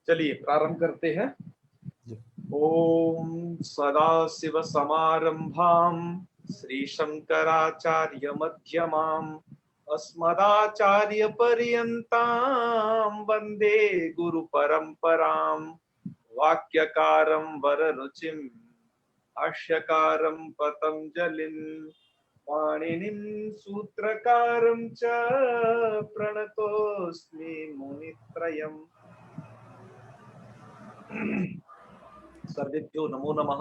चलिए प्रारंभ करते हैं। ओम सदाशिव समारंभाम श्री शंकराचार्य मध्यमाम अस्मदाचार्य पर्यंताम वंदे गुरु परंपराम। वाक्यकारं वररुचिं भाष्यकारं पतंजलिं पाणिनिं सूत्रकारं च प्रणतोऽस्मि मुनित्रयम्। सर्वेभ्यो नमो नमः।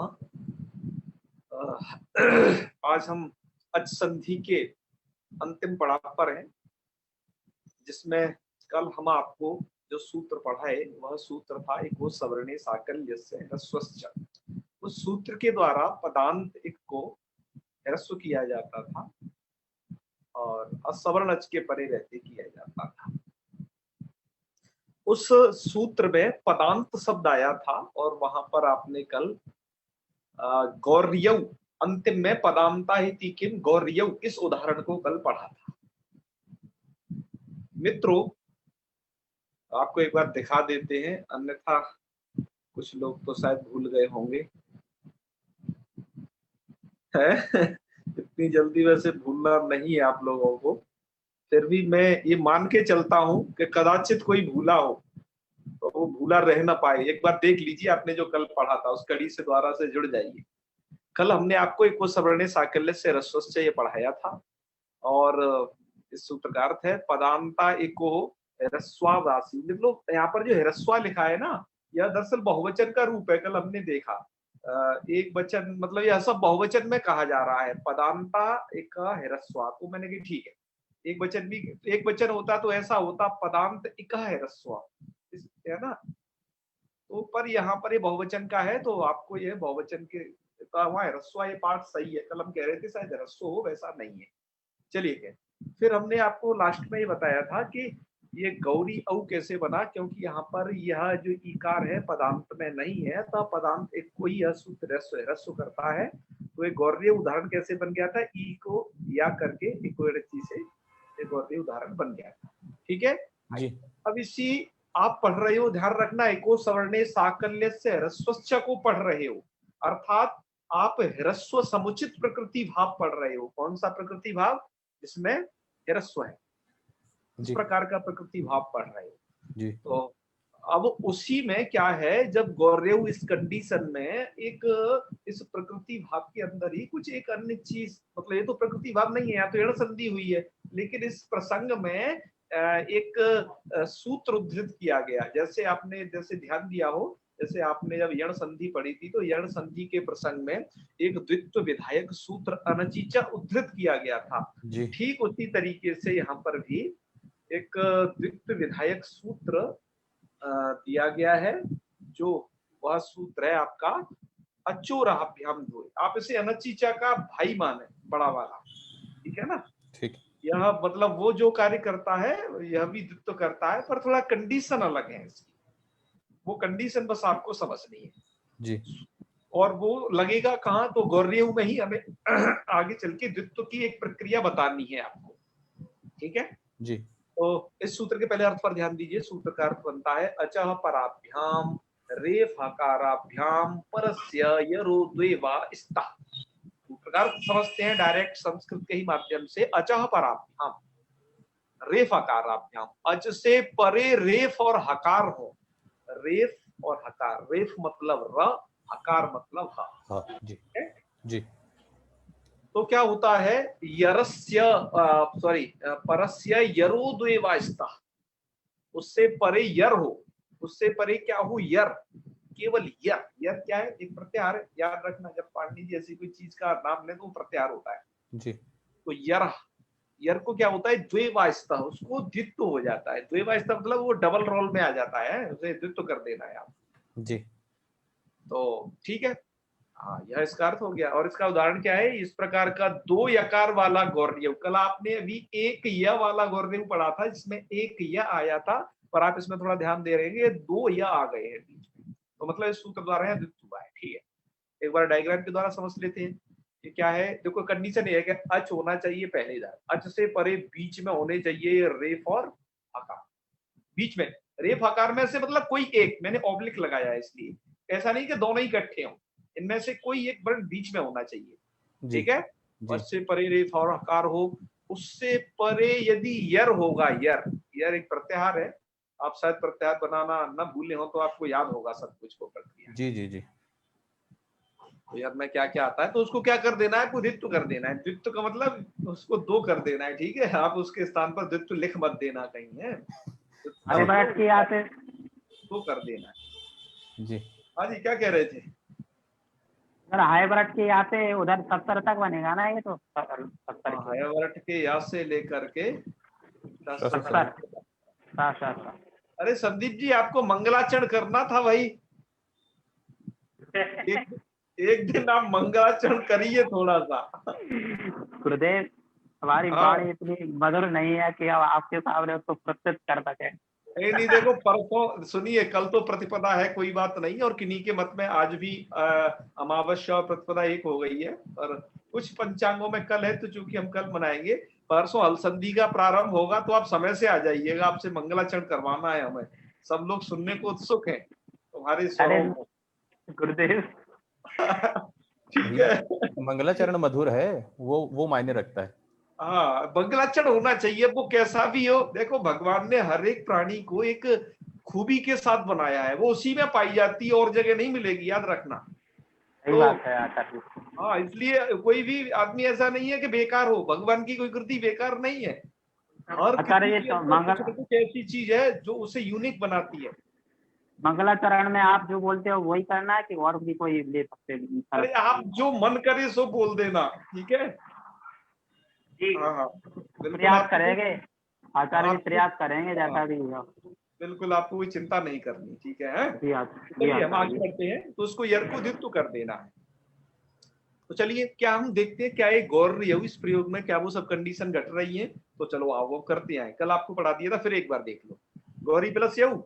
आज हम अच संधि के अंतिम पड़ाव पर हैं, जिसमें कल हम आपको जो सूत्र पढ़ाए वह सूत्र था एक वो सवर्णे साकल्यस्य ह्रस्वश्च। उस सूत्र के द्वारा पदांत एक को ह्रस्व किया जाता था और असवर्ण अच के परे रहते किया जाता था। उस सूत्र में पदांत शब्द आया था और वहां पर आपने कल गौर्यव अंतिम में पदांता ही किम गौर्यव इस उदाहरण को कल पढ़ा था। मित्रों, आपको एक बार दिखा देते हैं, अन्यथा कुछ लोग तो शायद भूल गए होंगे। इतनी जल्दी वैसे भूलना नहीं है आप लोगों को, फिर भी मैं ये मान के चलता हूं कि कदाचित कोई भूला हो तो वो भूला रह ना पाए। एक बार देख लीजिए, आपने जो कल पढ़ा था उस कड़ी से द्वारा से जुड़ जाइए। कल हमने आपको एक वो सवर्णे साकल्य से ह्रस्वश्च ये पढ़ाया था और इस सूत्र का अर्थ है पदांता एको ह्रस्वावासी। मतलब यहाँ पर जो ह्रस्वा लिखा है ना, यह दरअसल बहुवचन का रूप है। कल हमने देखा एक वचन, मतलब यह सब बहुवचन में कहा जा रहा है पदांता एक ह्रस्वा। तो मैंने कहा ठीक है, एक वचन भी एक वचन होता तो ऐसा होता पदांत एक ह्रस्वा, है ना। तो पर यहाँ पर ये बहुवचन का है तो आपको ये बहुवचन के वहां ह्रस्वा ये पाठ सही है। कल हम कह रहे थे शायद ह्रस्व हो, वैसा नहीं है। चलिए, फिर हमने आपको लास्ट में ये बताया था कि ये गौरी औ कैसे बना, क्योंकि यहाँ पर यह जो ईकार है पदांत में नहीं है, तो पदांत एक कोई यह सूत्र ह्रस्व करता है। तो एक गौर्य उदाहरण कैसे बन गया था, ई को या करके एक से एक गौर्य उदाहरण बन गया था। ठीक है जी। अब इसी आप पढ़ रहे हो, ध्यान रखना, एको सवर्णे साकल्य से ह्रस्वश्च को पढ़ रहे हो, अर्थात आप ह्रस्व समुचित प्रकृति भाव पढ़ रहे हो। कौन सा प्रकृति भाव? जिसमें ह्रस्व है, इस प्रकार का प्रकृति भाव पढ़ रहे हो जी। तो अब उसी में क्या है, जब गौर्यव इस कंडीशन में एक इस प्रकृति भाव के अंदर ही कुछ एक अन्य चीज, मतलब ये तो प्रकृति भाव नहीं है, यहाँ तो ऋण संधि हुई है, लेकिन इस प्रसंग में एक सूत्र उद्धृत किया गया। जैसे आपने जैसे ध्यान दिया हो, जैसे आपने जब यण संधि पढ़ी थी तो यण संधि के प्रसंग में एक द्वित्व विधायक सूत्र अनचीचा उद्धृत किया गया था। ठीक उसी तरीके से यहाँ पर भी एक द्वित्व विधायक सूत्र दिया गया है, जो वह सूत्र है आपका अचोराभ्याम द्वय। आप इसे अनचीचा का भाई माने, बड़ा वाला, ठीक है ना। ठीक, यह मतलब वो जो कार्य करता है यह भी द्वित्व करता है, पर थोड़ा कंडीशन अलग है इसकी। वो कंडीशन बस आपको समझनी है जी। और वो लगेगा कहाँ, तो गौर्यव में ही हमें आगे चल के द्वित्व की एक प्रक्रिया बतानी है आपको। ठीक है जी। तो इस सूत्र के पहले अर्थ पर ध्यान दीजिए। सूत्र का अर्थ बनता है अचः पराभ्याम रेफ हकाराभ्याम परस्य यरो द्वेवा स्तः। सूत्र का अर्थ समझते हैं डायरेक्ट संस्कृत के ही माध्यम से। अचः पराभ्याम रेफ हकाराभ्याम, अच से परे रेफ और हकार हो। रेफ और हकार, रेफ मतलब र, हकार मतलब ह जी जी। तो क्या होता है, यरस्य परस्य यरो द्वेवास्तः, उससे परे यर हो, उससे परे क्या हो, यर, केवल यर। यर क्या है? एक प्रत्याहार है, याद रखना। जब पाणिनि जी ऐसी कोई चीज का नाम ले तो प्रत्याहार होता है जी। तो यर, यर को क्या होता है, द्वेवास्तः, उसको द्वित्व हो जाता है। द्वेवास्तः मतलब वो डबल रोल में आ जाता है, उसे द्वित्व कर देना है आप जी। तो ठीक है, हाँ, यह इसका अर्थ हो गया। और इसका उदाहरण क्या है, इस प्रकार का दो यकार वाला गौर्यव। कल आपने अभी एक य वाला गौर्यव पढ़ा था जिसमें एक य आया था, पर आप इसमें थोड़ा ध्यान दे रहे हैं, दो य आ गए हैं बीच में, तो मतलब इस सूत्र द्वारा है द्वित्व हुआ है। ठीक है, एक बार डायग्राम के द्वारा समझ लेते हैं कि क्या है। देखो कंडीशन ये है कि अच होना चाहिए पहले, अच से परे बीच में होने चाहिए रेफ और हकार, बीच में रेफ हकार में से मतलब कोई एक, मैंने ऑब्लिक लगाया है इसलिए, ऐसा नहीं कि दोनों ही इकट्ठे हों, इनमें से कोई एक वर्ण बीच में होना चाहिए। जी ठीक है, जी उससे परे रेफ और हकार हो, उससे परे यदि यर होगा, यर, यर एक प्रत्याहार है, आप शायद प्रत्याहार बनाना न भूले हो तो आपको याद होगा सब कुछ को प्रक्रिया। जी जी जी तो यार में क्या क्या आता है, तो उसको क्या कर देना है, द्वित्व कर देना है। द्वित्व का मतलब उसको दो कर देना है, ठीक है, आप उसके स्थान पर द्वित्व लिख मत देना कहीं है, अरे जी बैठ के आते दो कर देना है। जी हाँ जी, क्या कह रहे थे? सर, हाइब्रिड के आते उधर 70 तक बनेगा ना ये तो 70 हाँ, के हयावर्ट के या से लेकर के 70। अरे संदीप जी, आपको मंगलाचरण करना था भाई, एक एक दिन आप मंगलाचरण करिए थोड़ा सा। गुरुदेव, हमारी हाँ, वाणी इतनी मधुर नहीं है कि अब आपके सामने उसको प्रस्तुत कर सके। नहीं नहीं, देखो परसों सुनिए, कल तो प्रतिपदा है, कोई बात नहीं, और किन्हीं के मत में आज भी अमावस्या और प्रतिपदा एक हो गई है, और कुछ पंचांगों में कल है, तो चूंकि हम कल मनाएंगे, परसों हलसंधि का प्रारंभ होगा, तो आप समय से आ जाइएगा, आपसे मंगलाचरण करवाना है हमें, सब लोग सुनने को उत्सुक हैं तुम्हारे अरे स्वरों को। गुरुदेव, ठीक भैया, है। मंगलाचरण मधुर है, वो मायने रखता है। हाँ, मंगलाचरण होना चाहिए, वो कैसा भी हो। देखो, भगवान ने हर एक प्राणी को एक खूबी के साथ बनाया है, वो उसी में पाई जाती है, और जगह नहीं मिलेगी, याद रखना। सही तो बात है आचार्य जी। हाँ, इसलिए कोई भी आदमी ऐसा नहीं है कि बेकार हो, भगवान की कोई कृति बेकार नहीं है, हर कृति आचार्य जी, के तो अंदर कुछ न कुछ ऐसी चीज है जो उसे यूनिक बनाती है। मंगलाचरण में आप जो बोलते हो वही करना है कि और भी कोई ले सकते हैं? अरे आप जो मन करे सो बोल देना, ठीक है। जी, हाँ हाँ, बिल्कुल, प्रयास आपको करेंगे आचार्य जी, आपको प्रयास करेंगे हाँ, जैसा भी होगा। बिल्कुल, आपको कोई चिंता नहीं करनी, ठीक है, हैं? जी तो जी चलिए हम आचार्य आगे जी। बढ़ते हैं, तो उसको यर्कुदित्व कर देना है। तो चलिए, क्या हम देखते हैं क्या एक गौर रही है इस प्रयोग में, क्या वो सब कंडीशन घट रही है? तो चलो आओ वो करते हैं, कल आपको पढ़ा दिया था, फिर एक बार देख लो। गौरी प्लस यऊ,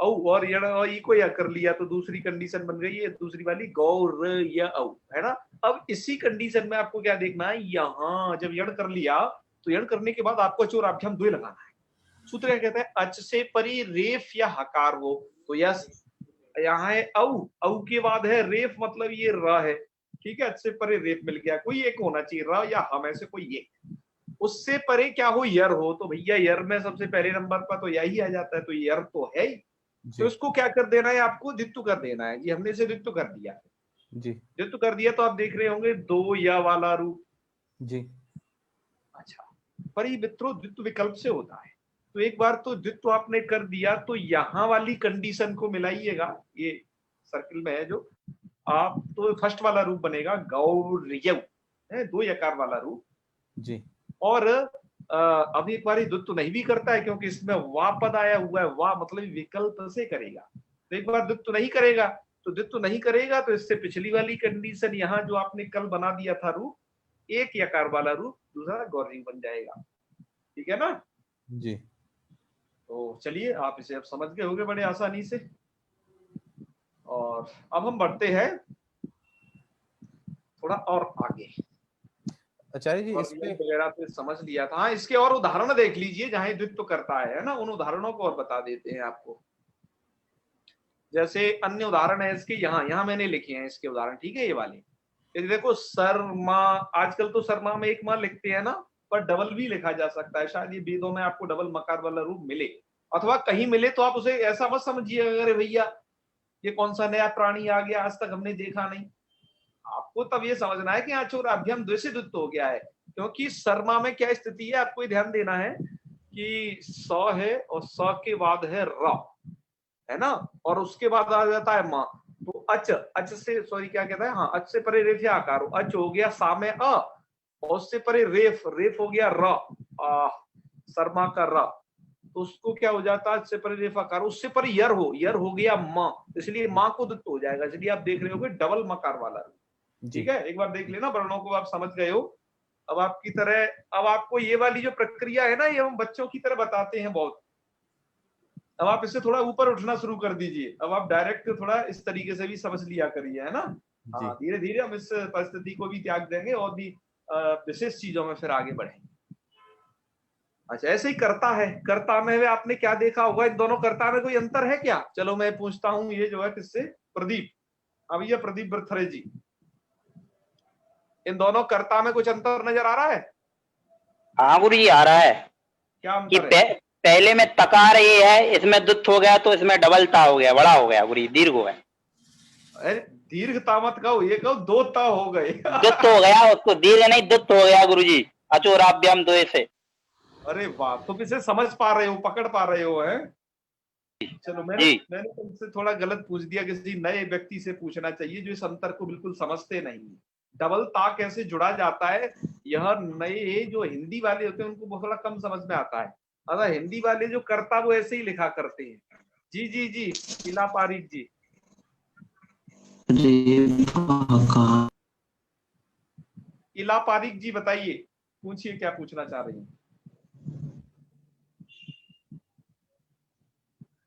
औ और यण और ई को या कर लिया, तो दूसरी कंडीशन बन गई है, दूसरी वाली गौर या औ, है ना। अब इसी कंडीशन में आपको क्या देखना है, यहाँ जब यण कर लिया, तो यण करने के बाद आपको चोराभ्याम द्वय लगाना है। सूत्र क्या कहता है, अच से परी रेफ या हकार हो, तो यस, यहाँ है औ, औ के बाद है रेफ, मतलब ये र है, ठीक है, अच से परे रेफ मिल गया, कोई एक होना चाहिए, र या हम में से कोई एक। उससे परे क्या हो, यर हो, तो भैया यर में सबसे पहले नंबर पर तो यही आ जाता है, तो यर तो है ही। तो जी इसको क्या कर देना है, आपको द्वित्व कर देना है जी, हमने इसे द्वित्व कर दिया। जी द्वित्व कर दिया तो आप देख रहे होंगे दो या वाला रूप। जी अच्छा, पर ये मित्रों द्वित्व विकल्प से होता है, तो एक बार तो द्वित्व आपने कर दिया, तो यहां वाली कंडीशन को मिलाइएगा, ये सर्किल में है जो आप, तो फर्स्ट वाला रूप बनेगा गौर्यव, है दो यकार वाला रूप। जी और अब एक बार द्वित्व नहीं भी करता है, क्योंकि इसमें वा पद आया हुआ है, वा मतलब विकल्प से करेगा, तो एक बार द्वित्व नहीं करेगा, तो द्वित्व नहीं करेगा, तो इससे पिछली वाली कंडीशन यहाँ जो आपने कल बना दिया था रूप, एक यकार वाला रूप दूसरा गौरी बन जाएगा, ठीक है ना। जी तो चलिए, आप इसे अब समझ गए होंगे बड़े आसानी से, और अब हम बढ़ते हैं थोड़ा और आगे। आचार्य जी, और इस पे वगैरह तो समझ लिया था, हाँ, इसके और उदाहरण देख लीजिए जहां द्वित्व करता है ना, उन उदाहरणों को और बता देते हैं आपको। जैसे अन्य उदाहरण है इसके, यहाँ यहाँ मैंने लिखे हैं इसके उदाहरण, ठीक है, ये वाले, ये देखो, सरमा, आजकल तो सरमा में एक माँ लिखते हैं ना, पर डबल भी लिखा जा सकता है, शायद ये वेदों में आपको डबल मकार वाला रूप मिले, अथवा कहीं मिले तो आप उसे ऐसा मत समझिए अरे भैया ये कौन सा नया प्राणी आ गया, आज तक हमने देखा नहीं। आपको तब ये समझना है कि यहाँ चोर अभ्यम द्वेषित हो गया है, क्योंकि सरमा में क्या स्थिति है, आपको ध्यान देना है कि स है और स के बाद है र, है ना, और उसके बाद आ जाता है माँ, तो अच, अच से सॉरी क्या कहता है, हाँ, अच से परे रेफ या आकार, अच हो गया सा में अ, और उससे परे रेफ, रेफ हो गया र, सरमा का र, तो उसको क्या हो जाता है, अच से परे रेफ आकार, उससे परे यर हो गया माँ, इसलिए माँ को दुत्त हो जाएगा, इसलिए आप देख रहे होगे डबल मकार वाला, जी ठीक है। एक बार देख लेना, वर्णों को आप समझ गए हो। अब आपकी तरह, अब आपको ये वाली जो प्रक्रिया है ना, ये हम बच्चों की तरह बताते हैं बहुत, अब आप इससे थोड़ा ऊपर उठना शुरू कर दीजिए, अब आप डायरेक्ट थोड़ा इस तरीके से भी समझ लिया करिए, है ना। जी हाँ, धीरे धीरे हम इस परिस्थिति को भी त्याग देंगे और भी विशेष चीजों में फिर आगे बढ़ेंगे। अच्छा, ऐसे ही कर्ता है, कर्ता में आपने क्या देखा होगा, इन दोनों कर्ता में कोई अंतर है क्या? चलो मैं पूछता हूं, ये जो है किससे, प्रदीप। अब ये प्रदीप बरथरे जी, इन दोनों कर्ता में कुछ अंतर नजर आ रहा है? हाँ गुरु जी आ रहा है क्या कि अंतर है? पहले में तकार ये है, इसमें दुत्त हो गया तो इसमें डबल ता हो गया, बड़ा हो गया गुरु जी, दीर्घ हो गया। अरे दीर्घता मत कहो, ये कहो दो ता हो गए। दुत्त हो गया, उसको दीर्घ नहीं दुत्त हो गया गुरु जी, अचोराभ्याम द्वय से। अरे वाह, तुम इसे समझ पा रहे हो, पकड़ पा रहे हो, है? चलो मैंने जी मैंने तुमसे थोड़ा गलत पूछ दिया, किसी नए व्यक्ति से पूछना चाहिए जो इस अंतर को बिल्कुल समझते नहीं। डबल ता कैसे जुड़ा जाता है, यह नए जो हिंदी वाले होते हैं उनको बहुत थोड़ा कम समझ में आता है। अगर हिंदी वाले जो करता वो ऐसे ही लिखा करते हैं। जी जी जी, इला पारिक जी। इला पारिक जी बताइए, पूछिए क्या पूछना चाह रही हैं।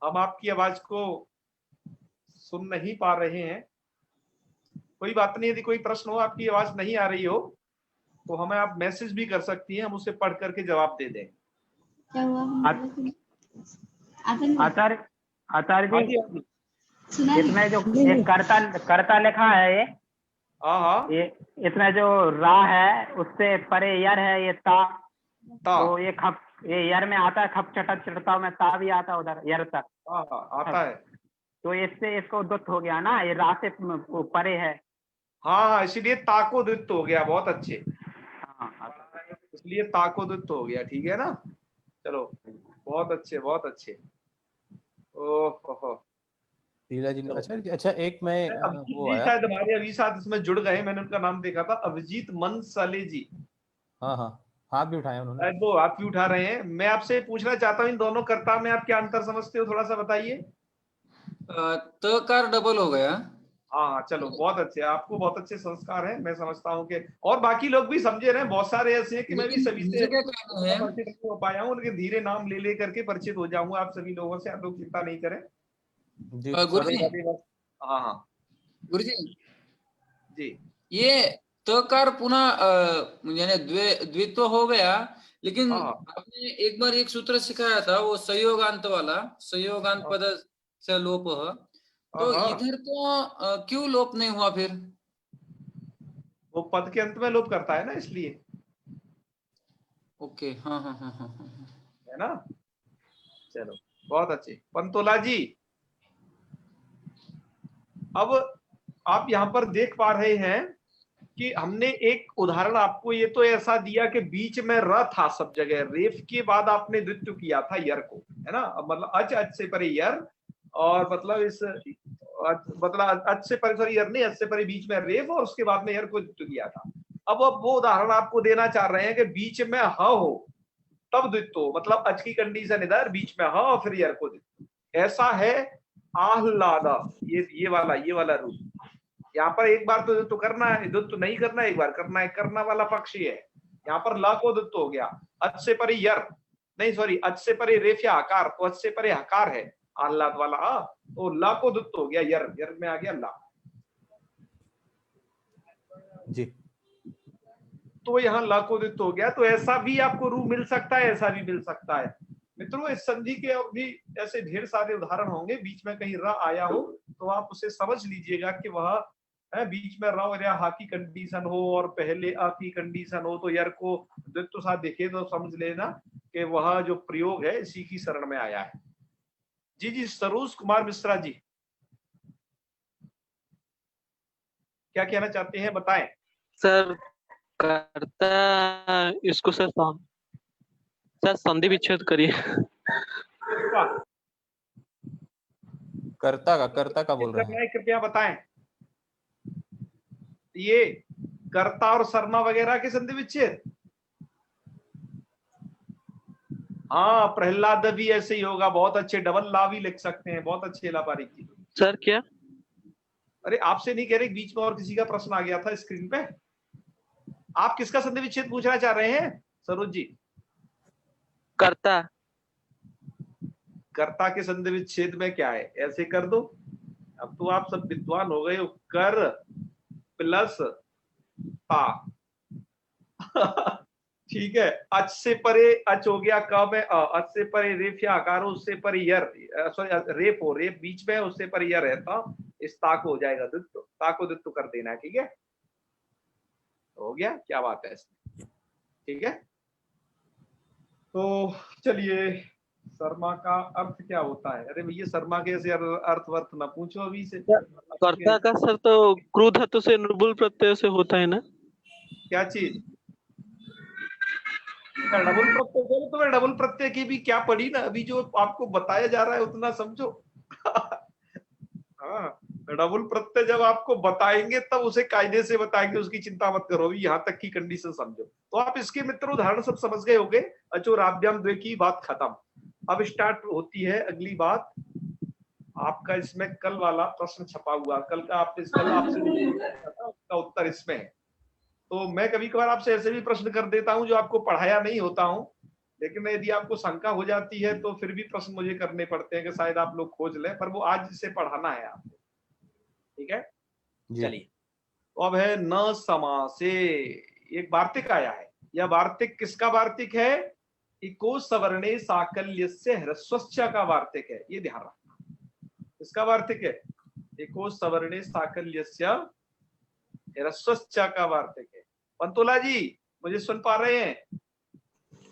हम आपकी आवाज को सुन नहीं पा रहे हैं। कोई बात नहीं, यदि कोई प्रश्न हो, आपकी आवाज नहीं आ रही हो तो हमें आप मैसेज भी कर सकती हैं, हम उसे पढ़ करके जवाब दे दें। क्या हुआ? आचार्य आचार्य हाँ जी, जी, हाँ जी। सुना इसमें जो एक कर्ता लिखा है, ये हाँ हाँ, ये इसमें जो रा है उससे परे यर है, ये ता, ता, तो ये खप, ये यर में आता है, खप चटक चटता में ता भी आता है उधर यर तक, हाँ हाँ आता है। तो इससे इसको दुत्त हो गया ना, ये रा से वो परे है। हाँ हाँ, इसीलिए ताकोदित हो गया, बहुत अच्छे, हाँ, इसलिए ताकोदित हो गया, ठीक है ना। चलो बहुत अच्छे, बहुत अच्छे। ओहो, लीला जी चलो। अच्छा अच्छा, एक मैं अभिजीत वो जी आया। शायद हमारे अभी साथ इसमें जुड़ गए, मैंने उनका नाम देखा था, अभिजीत मनसाले जी। हाँ हाँ, हाथ भी उठाया उन्होंने। शायद वो आप भी उठा रहे हैं। मैं आपसे पूछना चाहता हूँ, इन दोनों कर्ता में आप क्या अंतर समझते हो, थोड़ा सा बताइए। तकार डबल हो गया। हाँ हाँ, चलो बहुत अच्छे, आपको बहुत अच्छे संस्कार हैं, मैं समझता हूँ कि और बाकी लोग भी समझे रहे हैं, बहुत सारे ऐसे हैं कि मैं भी लेकिन सभी से मुझे क्या कहना है, परिचित नहीं हो पाया हूँ, लेकिन धीरे नाम ले ले करके परिचित हो जाऊंगा आप सभी लोगों से, आप लोग चिंता नहीं करें। जी गुरु जी, हाँ हाँ गुरु जी, जी, ये तकार पुनः यानी द्वित्व हो गया, लेकिन हाँ आपने एक बार एक सूत्र सिखाया था, वो संयोगांत वाला, संयोगांत पद से लोप, तो हाँ, इधर तो क्यों लोप नहीं हुआ फिर? वो पद के अंत में लोप करता है ना, इसलिए, ओके, हाँ हाँ हाँ हाँ हाँ, है ना। चलो बहुत अच्छे, पंतोला जी। अब आप यहाँ पर देख पा रहे हैं कि हमने एक उदाहरण आपको ये तो ऐसा दिया कि बीच में र था सब जगह, रेफ के बाद आपने द्वित्व किया था यर को, है ना। अब मतलब अच से परे यर, और मतलब इस मतलब अच से परे, सॉरी यर नहीं, अच से परे बीच में रेफ, और उसके बाद में यर को द्वित्व किया था। अब वो उदाहरण आपको देना चाह रहे हैं कि बीच में ह हो तब द्वित्व हो, मतलब अच की कंडीशन इधर, बीच में ह और फिर यर को द्वित्व। ऐसा है आह्लादा, ये वाला रूप। यहाँ पर एक बार तो द्वित्व करना है, द्वित्व नहीं करना है, एक बार करना है, करना वाला पक्ष ही है। यहाँ पर ला को द्वित्व हो गया, अच से परे यर नहीं, सॉरी अच से परे रेफ या हकार, तो अच से परे हकार है आह्लाद वाला, तो ला को द्वित्व हो गया, यर में आ गया ला। जी, तो यहाँ ला को द्वित्व हो गया, तो ऐसा भी आपको रूप मिल सकता है, ऐसा भी मिल सकता है। मित्रों इस संधि के और भी ऐसे ढेर सारे उदाहरण होंगे, बीच में कहीं र आया हो तो आप उसे समझ लीजिएगा कि वह है, बीच में र या हा की कंडीशन हो और पहले अ की कंडीशन हो, तो यर को द्वित्व साथ देखे तो समझ लेना कि वह जो प्रयोग है इसी की शरण में आया है। जी जी, सरोज कुमार मिश्रा जी, क्या कहना चाहते हैं, बताएं। सर करता इसको सर संधि विच्छेद करिए। कर्ता का बोल रहे हैं। कृपया बताएं, ये कर्ता और शर्मा वगैरह के संधि विच्छेद। हाँ, प्रहलाद भी ऐसे ही होगा, बहुत अच्छे, डबल ला भी लिख सकते हैं, बहुत अच्छे लापारी की। सर क्या? अरे आपसे नहीं कह रहे, बीच में और किसी का प्रश्न आ गया था स्क्रीन पे। आप किसका संधि विच्छेद पूछना चाह रहे हैं सरोज जी? करता। कर्ता के संधि विच्छेद में क्या है, ऐसे कर दो। अब तो आप सब विद्वान हो गए हो, कर प्लस ता। ठीक है, अच से परे अच हो गया, क में अ, अच से परे रेफ या आकार, उससे परे यर, सॉरी रेफ हो, रेफ बीच में, उससे परे यर है, तो इस ता को हो जाएगा द्वित्व, ता को द्वित्व कर देना है। ठीक है, हो गया, क्या बात है इसमें। ठीक है, तो चलिए, शर्मा का अर्थ क्या होता है? अरे भैया शर्मा के से अर्थ वर्थ ना पूछो अभी से। कर्ता का सर तो क्रू धातु से निर्बुल प्रत्यय से होता है ना? क्या चीज? डबल प्रत्यय, चलो तुम्हें डबल प्रत्यय की भी क्या पड़ी ना, अभी जो आपको बताया जा रहा है उतना समझो। हाँ, डबल प्रत्यय जब आपको बताएंगे तब उसे कायदे से बताएंगे, उसकी चिंता मत करो, यहाँ तक की कंडीशन समझो। तो आप इसके मित्र उदाहरण सब समझ गए होंगे। अचोराभ्याम द्वे की बात खत्म। अब स्टार्ट होती है अगली बात। आपका इसमें कल वाला प्रश्न छपा हुआ, कल का आपने कल आपसे उसका उत्तर इसमें है। तो मैं कभी कभार आपसे ऐसे भी प्रश्न कर देता हूं जो आपको पढ़ाया नहीं होता हूं, लेकिन यदि आपको शंका हो जाती है तो फिर भी प्रश्न मुझे करने पड़ते हैं कि शायद आप लोग खोज लें, पर वो आज इसे पढ़ाना है आपको। ठीक है, चलिए, तो अब है न समासे। एक वार्तिक आया है। यह वार्तिक किसका वार्तिक है? इको सवर्णे साकल्यस्य ह्रस्वस्य का वार्तिक है, ये ध्यान रखना। किसका वार्तिक है? इको सवर्णे साकल्यस्य ह्रस्वस्य का वार्तिक है। पंतोला जी मुझे सुन पा रहे हैं?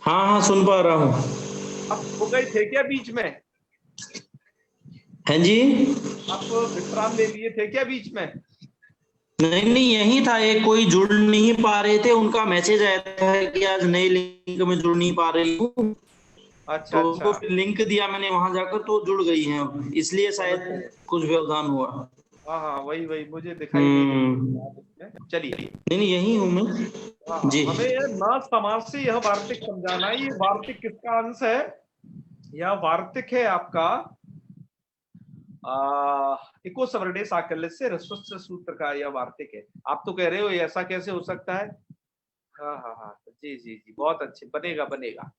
हाँ हाँ सुन पा रहा हूँ। आप हो गए थे क्या बीच में? हैं जी? आप विश्राम ले लिए थे क्या बीच में? नहीं नहीं, यही था, एक कोई जुड़ नहीं पा रहे थे, उनका मैसेज आया था कि आज नई लिंक में जुड़ नहीं पा रही हूँ। अच्छा, तो उसको फिर लिंक दिया मैंने वहां जाकर, तो जुड़ गई हैं अब, इसलिए शायद कुछ व्यवधान हुआ। हाँ हाँ, वही वही मुझे दिखाई नहीं। चलिए, नहीं यही हूँ मैं जी। हमें न समाज से यह वार्तिक समझाना है। ये वार्तिक किसका अंश है? यह वार्तिक है आपका इको सवर्णे साकल्य से ह्रस्वस्य सूत्र का यह वार्तिक है। आप तो कह रहे हो ऐसा कैसे हो सकता है? हाँ हाँ हाँ, जी जी जी, बहुत अच्छे, बनेगा बनेगा।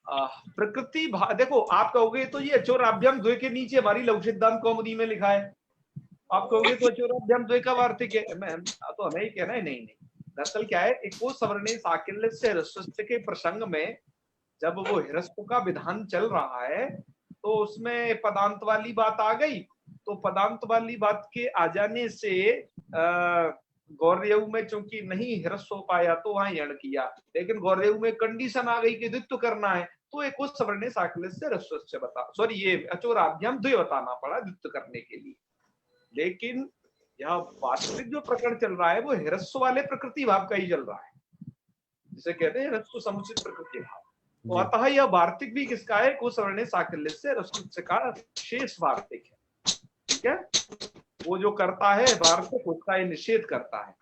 प्रकृति देखो, आप कहोगे तो ये अचोराभ्याम द्वे के नीचे हमारी लघु सिद्धांत कौमुदी में लिखा है। आप कहोगे तो अचोराभ्याम द्वे का वार्तिक है, तो हमें ही कहना है नहीं नहीं। दरअसल क्या है, इको सवर्णे साकल्य से ह्रस्वस्य के प्रसंग में जब वो ह्रस्व का विधान चल रहा है तो उसमें पदांत वाली बात आ गई। तो पदांत वाली बात के आ जाने से गौर्यऊ में चूंकि नहीं ह्रस्व हो पाया तो वहां यण किया, लेकिन गौर्यऊ में कंडीशन आ गई कि द्वित्व करना है, तो एक उस सवर्णे साकल्य से ह्रस्वस्य बता, सॉरी ये अचोराभ्याम द्वे बताना पड़ा द्वित्व करने के लिए। लेकिन यह वास्तविक जो प्रकरण चल रहा है वो ह्रस्व वाले प्रकृति भाव का ही चल रहा है, जिसे कहते हैं ह्रस्व समुचित प्रकृति भाव। तो अतः यह वार्तिक भी किसका है? को सवर्णे साकल्य से ह्रस्वस्य का शेष वार्तिक है। ठीक है, वो जो करता है वार्तिक उसका ये निषेध करता है।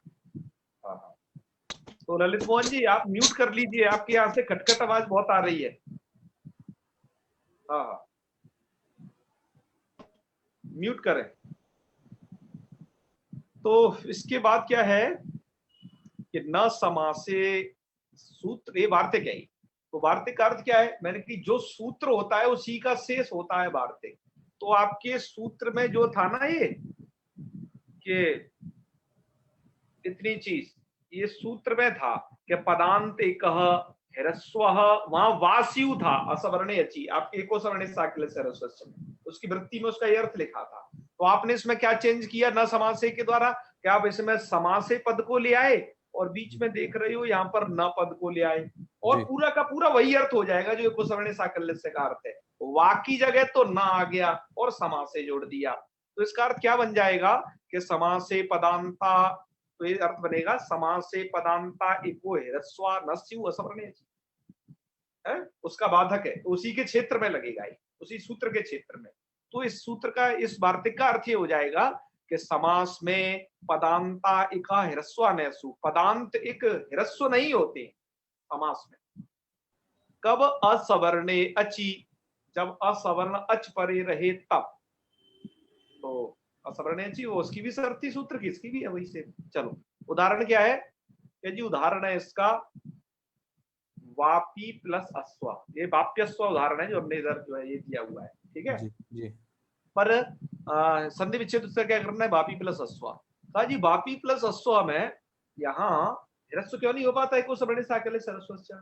तो ललित मोहन जी आप म्यूट कर लीजिए, आपके यहाँ से खटखट आवाज बहुत आ रही है। हाँ, म्यूट करें। तो इसके बाद क्या है कि न समासे सूत्र, ये वार्तिक है। तो वार्तिक का अर्थ क्या है? मैंने कि जो सूत्र होता है उसी का शेष होता है वार्तिक। तो आपके सूत्र में जो था ना ये कि इतनी चीज, ये सूत्र में था कि पदांत एक ह्रस्व, वहां वास्यु था असवर्णे अची, आप एको सवर्णे साकल्य से ह्रस्व, उसकी वृत्ति में उसका ये अर्थ लिखा था। तो आपने इसमें क्या चेंज किया न समासे के द्वारा? क्या आप इसमें समासे पद को ले आए और बीच में देख रहे हो यहाँ पर न पद को ले आए, और पूरा का पूरा वही अर्थ हो जाएगा जो एको सवर्णे साकल्य से का अर्थ है। वाकी जगह तो न आ गया और समासे जोड़ दिया, तो इसका अर्थ क्या बन जाएगा कि समासे पदांता, तो ये अर्थ बनेगा समासे पदांता इको ह्रस्वा नस्यु असवर्णे है, उसका बाधक है, तो उसी के क्षेत्र में लगेगा ये, उसी सूत्र के क्षेत्र में। तो इस सूत्र का, इस वार्तिक का अर्थ ये हो जाएगा कि समास में पदांता इका ह्रस्वा नसु, पदांत एक ह्रस्व नहीं होते समास में। कब? असवर्णे अची, जब असवर्ण अच परे रहे तब। तो असवर्णे अची वो उसकी भी शर्ती सूत्र की, इसकी भी है वही से। चलो उदाहरण क्या है कि जी, उदाहरण है इसका वापी प्लस अश्व, ये वाप्यस्व उदाहरण है जो हमने इधर जो है ये दिया हुआ है। ठीक है जी। पर संधि विच्छेद उसका क्या करना है? वापी प्लस अश्व। कहा जी वापी प्लस अश्व में यहाँ ह्रस्व क्यों नहीं हो पाता एको सवर्णे साकल्य से ह्रस्वस्य?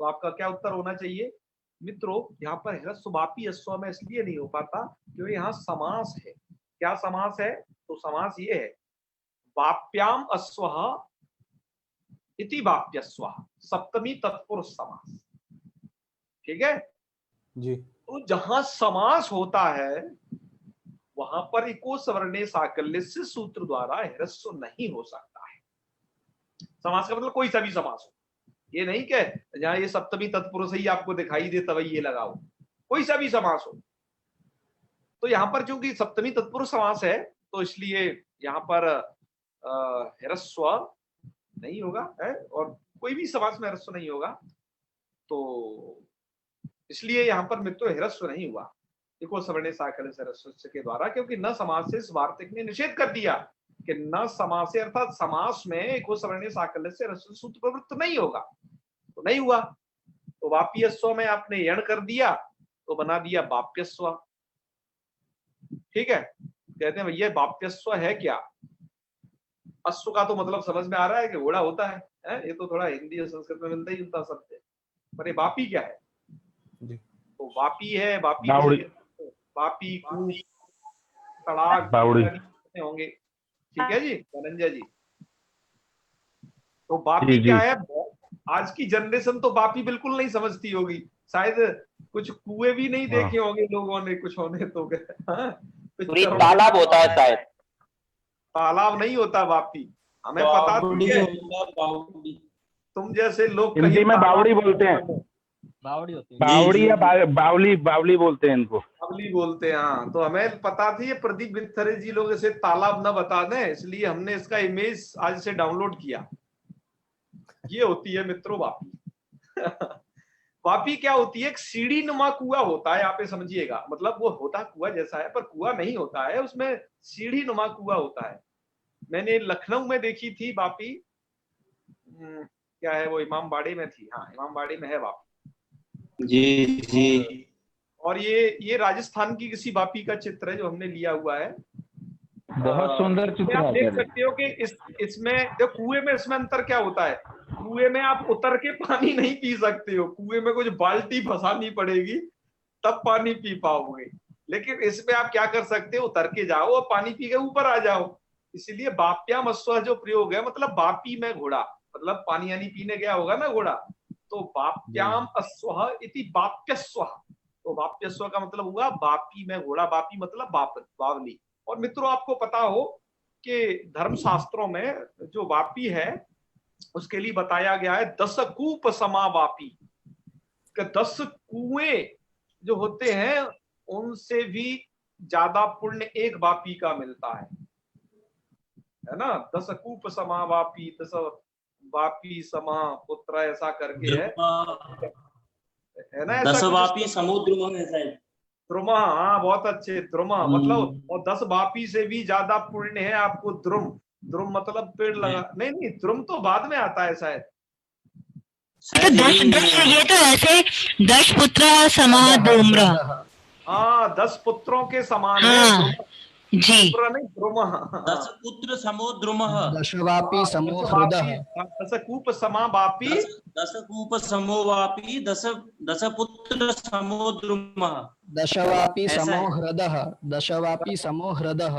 तो आपका क्या उत्तर होना चाहिए मित्रों? यहाँ पर ह्रस्व वापी अश्व में इसलिए नहीं हो पाता क्योंकि यहाँ समास है। क्या समास है? तो समास ये है, वाप्याम अश्वः इति वाप्यस्वः, सप्तमी तत्पुरुष समास। ठीक है जी तो जहां समास होता है वहां पर इको सवर्णे साकल्य से सूत्र द्वारा ह्रस्व नहीं हो सकता है। समास का मतलब कोई सा भी समास हो, ये नहीं कि जहां ये सप्तमी तत्पुरुष ही आपको दिखाई दे तभी ये लगाओ, कोई सा भी समास हो। तो यहाँ पर चूंकि सप्तमी तत्पुरुष समास है तो इसलिए यहाँ पर ह्रस्व नहीं होगा है, और कोई भी समास में ह्रस्व नहीं होगा, तो इसलिए यहाँ पर मित्रों ह्रस्व नहीं हुआ इको सवर्णे साकल्य से ह्रस्व के द्वारा, क्योंकि न समास से वार्तिक ने निषेध कर दिया कि न समास से, अर्थात समास में इको सवर्णे साकल्य से ह्रस्व सूत्र प्रवृत्त नहीं होगा, तो नहीं हुआ। तो वाप्यस्व में आपने यण कर दिया तो बना दिया वाप्यस्व। ठीक है, कहते हैं भैया वाप्यस्व है क्या? अश्व का तो मतलब समझ में आ रहा है कि घोड़ा होता है, ये तो थोड़ा हिंदी और संस्कृत में मिलता ही जुलता शब्द है, पर ये वापी क्या है? जी तो वापी है, वापी वापी कूप तड़ाक होंगे। ठीक है जी धनंजय जी। तो वापी क्या है? आज की जनरेशन तो वापी बिल्कुल नहीं समझती होगी, शायद कुछ कुएं भी नहीं देखे होंगे लोगों ने, कुछ होने तो तालाब होता है शायद। तालाब नहीं होता वापी, हमें पता है। तुम जैसे लोग हिंदी में बावड़ी बोलते हैं, बावड़ी होती है, बावड़ी या बावली, बावली बोलते हैं इनको, बावली बोलते हैं। हाँ तो हमें पता थी ये प्रदीप बिथरे जी लोग इसे तालाब न बता दें, इसलिए हमने इसका इमेज आज से डाउनलोड किया। ये होती है मित्रों वापी। वापी क्या होती है? एक सीढ़ी नुमा कुआं होता है, आप ये समझिएगा, मतलब वो होता कुआं जैसा है पर कुआं नहीं होता है, उसमें सीढ़ी नुमा कुआं होता है। मैंने लखनऊ में देखी थी वापी, क्या है वो, इमामबाड़े में थी। हाँ इमामबाड़े में है वापी। जी जी। और ये राजस्थान की किसी वापी का चित्र है जो हमने लिया हुआ है। बहुत सुंदर चित्र आप देख है। सकते हो कि इसमें जो कुएं में, इसमें अंतर क्या होता है? कुएं में आप उतर के पानी नहीं पी सकते हो, कुएं में कुछ बाल्टी फंसानी पड़ेगी तब पानी पी पाओगे, लेकिन इसमें आप क्या कर सकते हो, उतर के जाओ और पानी पी के ऊपर आ जाओ। इसीलिए वाप्याम अश्व जो प्रयोग है, मतलब वापी में घोड़ा, मतलब पानी यानी पीने गया होगा ना घोड़ा, तो वाप्याम अश्व इति वाप्यस्व। तो वाप्यस्व का मतलब हुआ वापी में घोड़ा, वापी मतलब बावली। और मित्रों आपको पता हो कि धर्मशास्त्रों में जो वापी है उसके लिए बताया गया है 10 कूप समा वापी, 10 कुएं जो होते हैं उनसे भी ज्यादा पुण्य एक वापी का मिलता है ना। 10 कूप समा वापी, 10 वापी समा पुत्र, ऐसा करके है ना। 10 वापी समुद्र में है द्रुमा। हाँ बहुत अच्छे, द्रुमा मतलब, और 10 वापी से भी ज्यादा पुण्य है आपको द्रुम। द्रुम मतलब पेड़ लगा, नहीं द्रुम तो बाद में आता है शायद। तो 10 ये तो ऐसे 10 पुत्र समा धूम्र। हाँ 10 पुत्रों के समान हाँ, है जी। नहीं द्रुम। 10 पुत्र समो द्रुमः, दशवापी समो हृदः, 10 कूप समा वापी, 10 कूप समो वापी, 10 पुत्र समो द्रुमः, दशवापी ऐसा समो है। हृदः, दशवापी समो हृदः।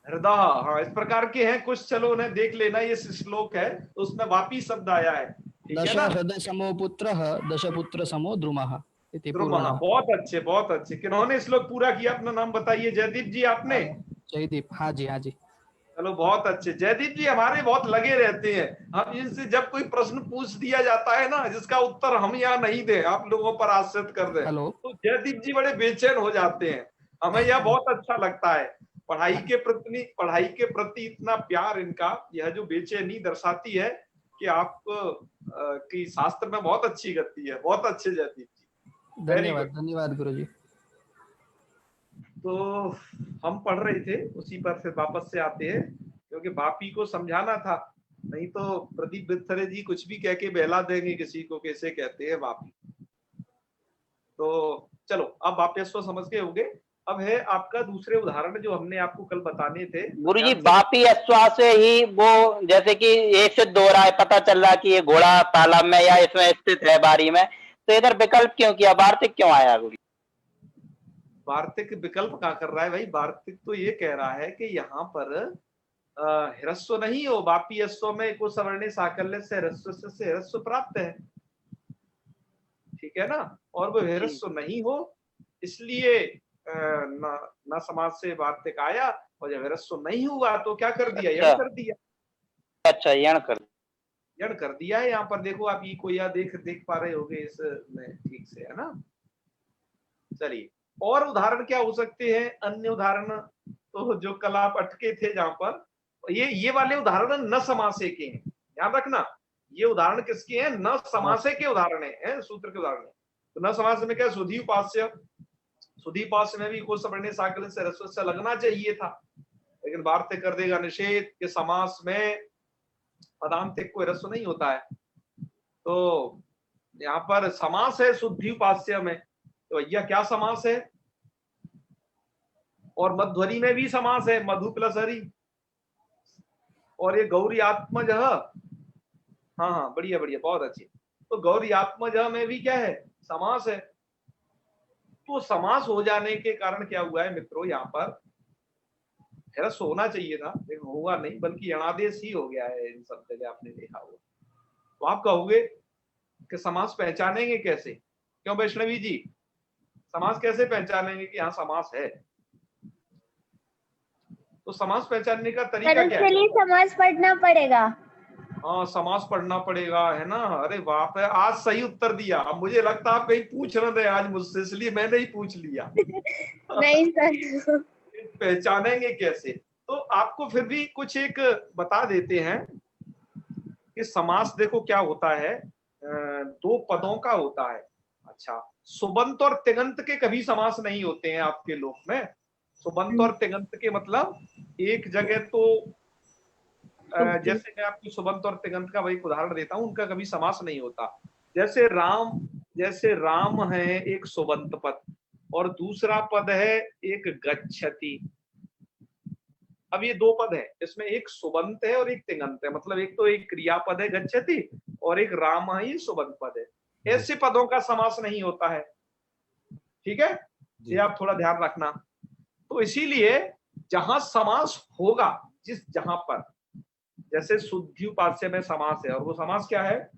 हृदय। हाँ इस प्रकार के हैं कुछ, चलो उन्हें देख लेना। ये श्लोक है तो उसमें वापी शब्द आया है, ठीक दश है ना। हृदय समो पुत्रः, दश पुत्र समो द्रुमः इति पूर्णः। बहुत अच्छे बहुत अच्छे। किन्होंने श्लोक पूरा किया? अपना नाम बताइए। जयदीप जी आपने? जयदीप, हाँ जी हाँ जी। चलो बहुत अच्छे। जयदीप जी हमारे बहुत लगे रहते हैं, हम इनसे जब कोई प्रश्न पूछ दिया जाता है ना जिसका उत्तर हम यहाँ नहीं दे, आप लोगों पर आश्रित कर दे, तो जयदीप जी बड़े बेचैन हो जाते हैं। हमें यह बहुत अच्छा लगता है, पढ़ाई के प्रति इतना प्यार इनका, यह जो बेचैनी दर्शाती है कि आप की शास्त्र में बहुत अच्छी गति है। बहुत अच्छे जयदीप जी, धन्यवाद धन्यवाद गुरुजी। तो हम पढ़ रहे थे उसी पर फिर वापस से आते हैं, क्योंकि वापी को समझाना था, नहीं तो प्रदीप बिथरे जी कुछ भी कह के बहला देंगे किसी को, कैसे कहते हैं वापी। तो चलो अब वाप्यस्व समझ के होंगे। अब है आपका दूसरे उदाहरण जो हमने आपको कल बताने थे। गुरुजी वापी अश्वा से ही वो जैसे कि ये सिद्ध हो रहा है, पता चल रहा है कि ये घोड़ा तालाब में या इसमें स्थित है बारी में, तो इधर विकल्प क्यों किया, वार्तिक क्यों आया गुरु? वार्तिक विकल्प क्या कर रहा है भाई? वार्तिक तो ये कह रहा है कि यहाँ पर ह्रस्व नहीं हो, वापी अश्व में को सवर्णे साकल्य से ह्रस्व प्राप्त है, ठीक है ना, और वो ह्रस्व नहीं हो इसलिए न समाज से वार्तिक आया, और जब ह्रस्व नहीं हुआ तो क्या कर दिया? यण कर दिया। अच्छा, यण कर दिया है। यहाँ पर देखो आप ये कोई देख पा रहे होगे इसमें ठीक से, है ना। चलिए और उदाहरण क्या हो सकते हैं? अन्य उदाहरण तो जो कल आप अटके थे जहां पर, ये वाले उदाहरण न समासे के हैं, ध्यान रखना। ये उदाहरण किसके हैं? न समासे के उदाहरण है, सूत्र के उदाहरण है। तो न समास में क्या? सुधी उपास्य, सुधी उपास्य में भी को सवर्णे साकल्य से ह्रस्व से लगना चाहिए था, लेकिन वार्तिक कर देगा निषेध के समास में पदांतिक को ह्रस्व नहीं होता है। तो यहाँ पर समास है शुद्धि उपास्य में, तो भैया क्या समास है? और मध्वरी में भी समास है, मधु प्लस हरि। और ये गौरी आत्मज, हाँ बढ़िया बढ़िया, बहुत अच्छी। तो गौरी आत्मज में भी क्या है? समास है। तो समास हो जाने के कारण क्या हुआ है मित्रों, यहाँ पर ह्रस्व होना चाहिए था, लेकिन हुआ नहीं, बल्कि यणादेश ही हो गया है इन सब जगह, आपने देखा होगा। तो आप कहोगे कि समास पहचानेंगे कैसे? क्यों वैष्णवी जी, समास कैसे पहचानेंगे कि यहाँ समास है? तो समास पहचानने का तरीका क्या है? समास पढ़ना पड़ेगा। हाँ, समास पढ़ना पड़ेगा, है ना। अरे बाप रे, आज सही उत्तर दिया। अब मुझे लगता आप कहीं पूछ रहे थे आज मुझसे, इसलिए मैंने ही पूछ लिया। नहीं सर। पहचानेंगे कैसे? तो आपको फिर भी कुछ एक बता देते हैं कि समास देखो क्या होता है, दो पदों का होता है। अच्छा, सुबंत और तिगंत के कभी समास नहीं होते हैं आपके लोक में। सुबंत और तिगंत के मतलब एक जगह तो जैसे मैं आपको सुबंत और तिगंत का वही उदाहरण देता हूं, उनका कभी समास नहीं होता। जैसे राम है एक सुबंत पद, और दूसरा पद है एक गच्छति। अब ये दो पद है, इसमें एक सुबंत है और एक तिगंत है, मतलब एक तो एक क्रियापद है गच्छति और एक राम है, ये सुबंत पद है। ऐसे पदों का समास नहीं होता है, ठीक है, ये आप थोड़ा ध्यान रखना। तो इसीलिए जहां समास होगा, जहां पर जैसे शुद्धि उपास्य में समास है, और वो समास क्या है?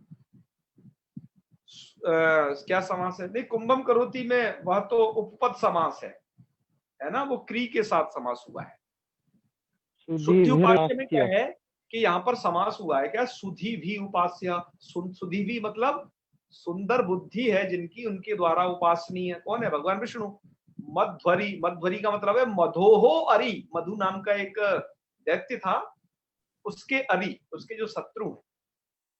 क्या समास है? नहीं, कुंभम करोति में वह तो उपपद समास है ना, वो क्री के साथ समास हुआ है। शुद्धि उपास्य में क्या है कि यहाँ पर समास हुआ है क्या? सुधी भी उपास्य। सुधी भी मतलब सुंदर बुद्धि है जिनकी, उनके द्वारा उपासनीय है। कौन है? भगवान विष्णु। मध्वरी, मध्वरी का मतलब है मधोहो अरि। मधु नाम का एक दैत्य था, उसके अरि, उसके जो शत्रु है,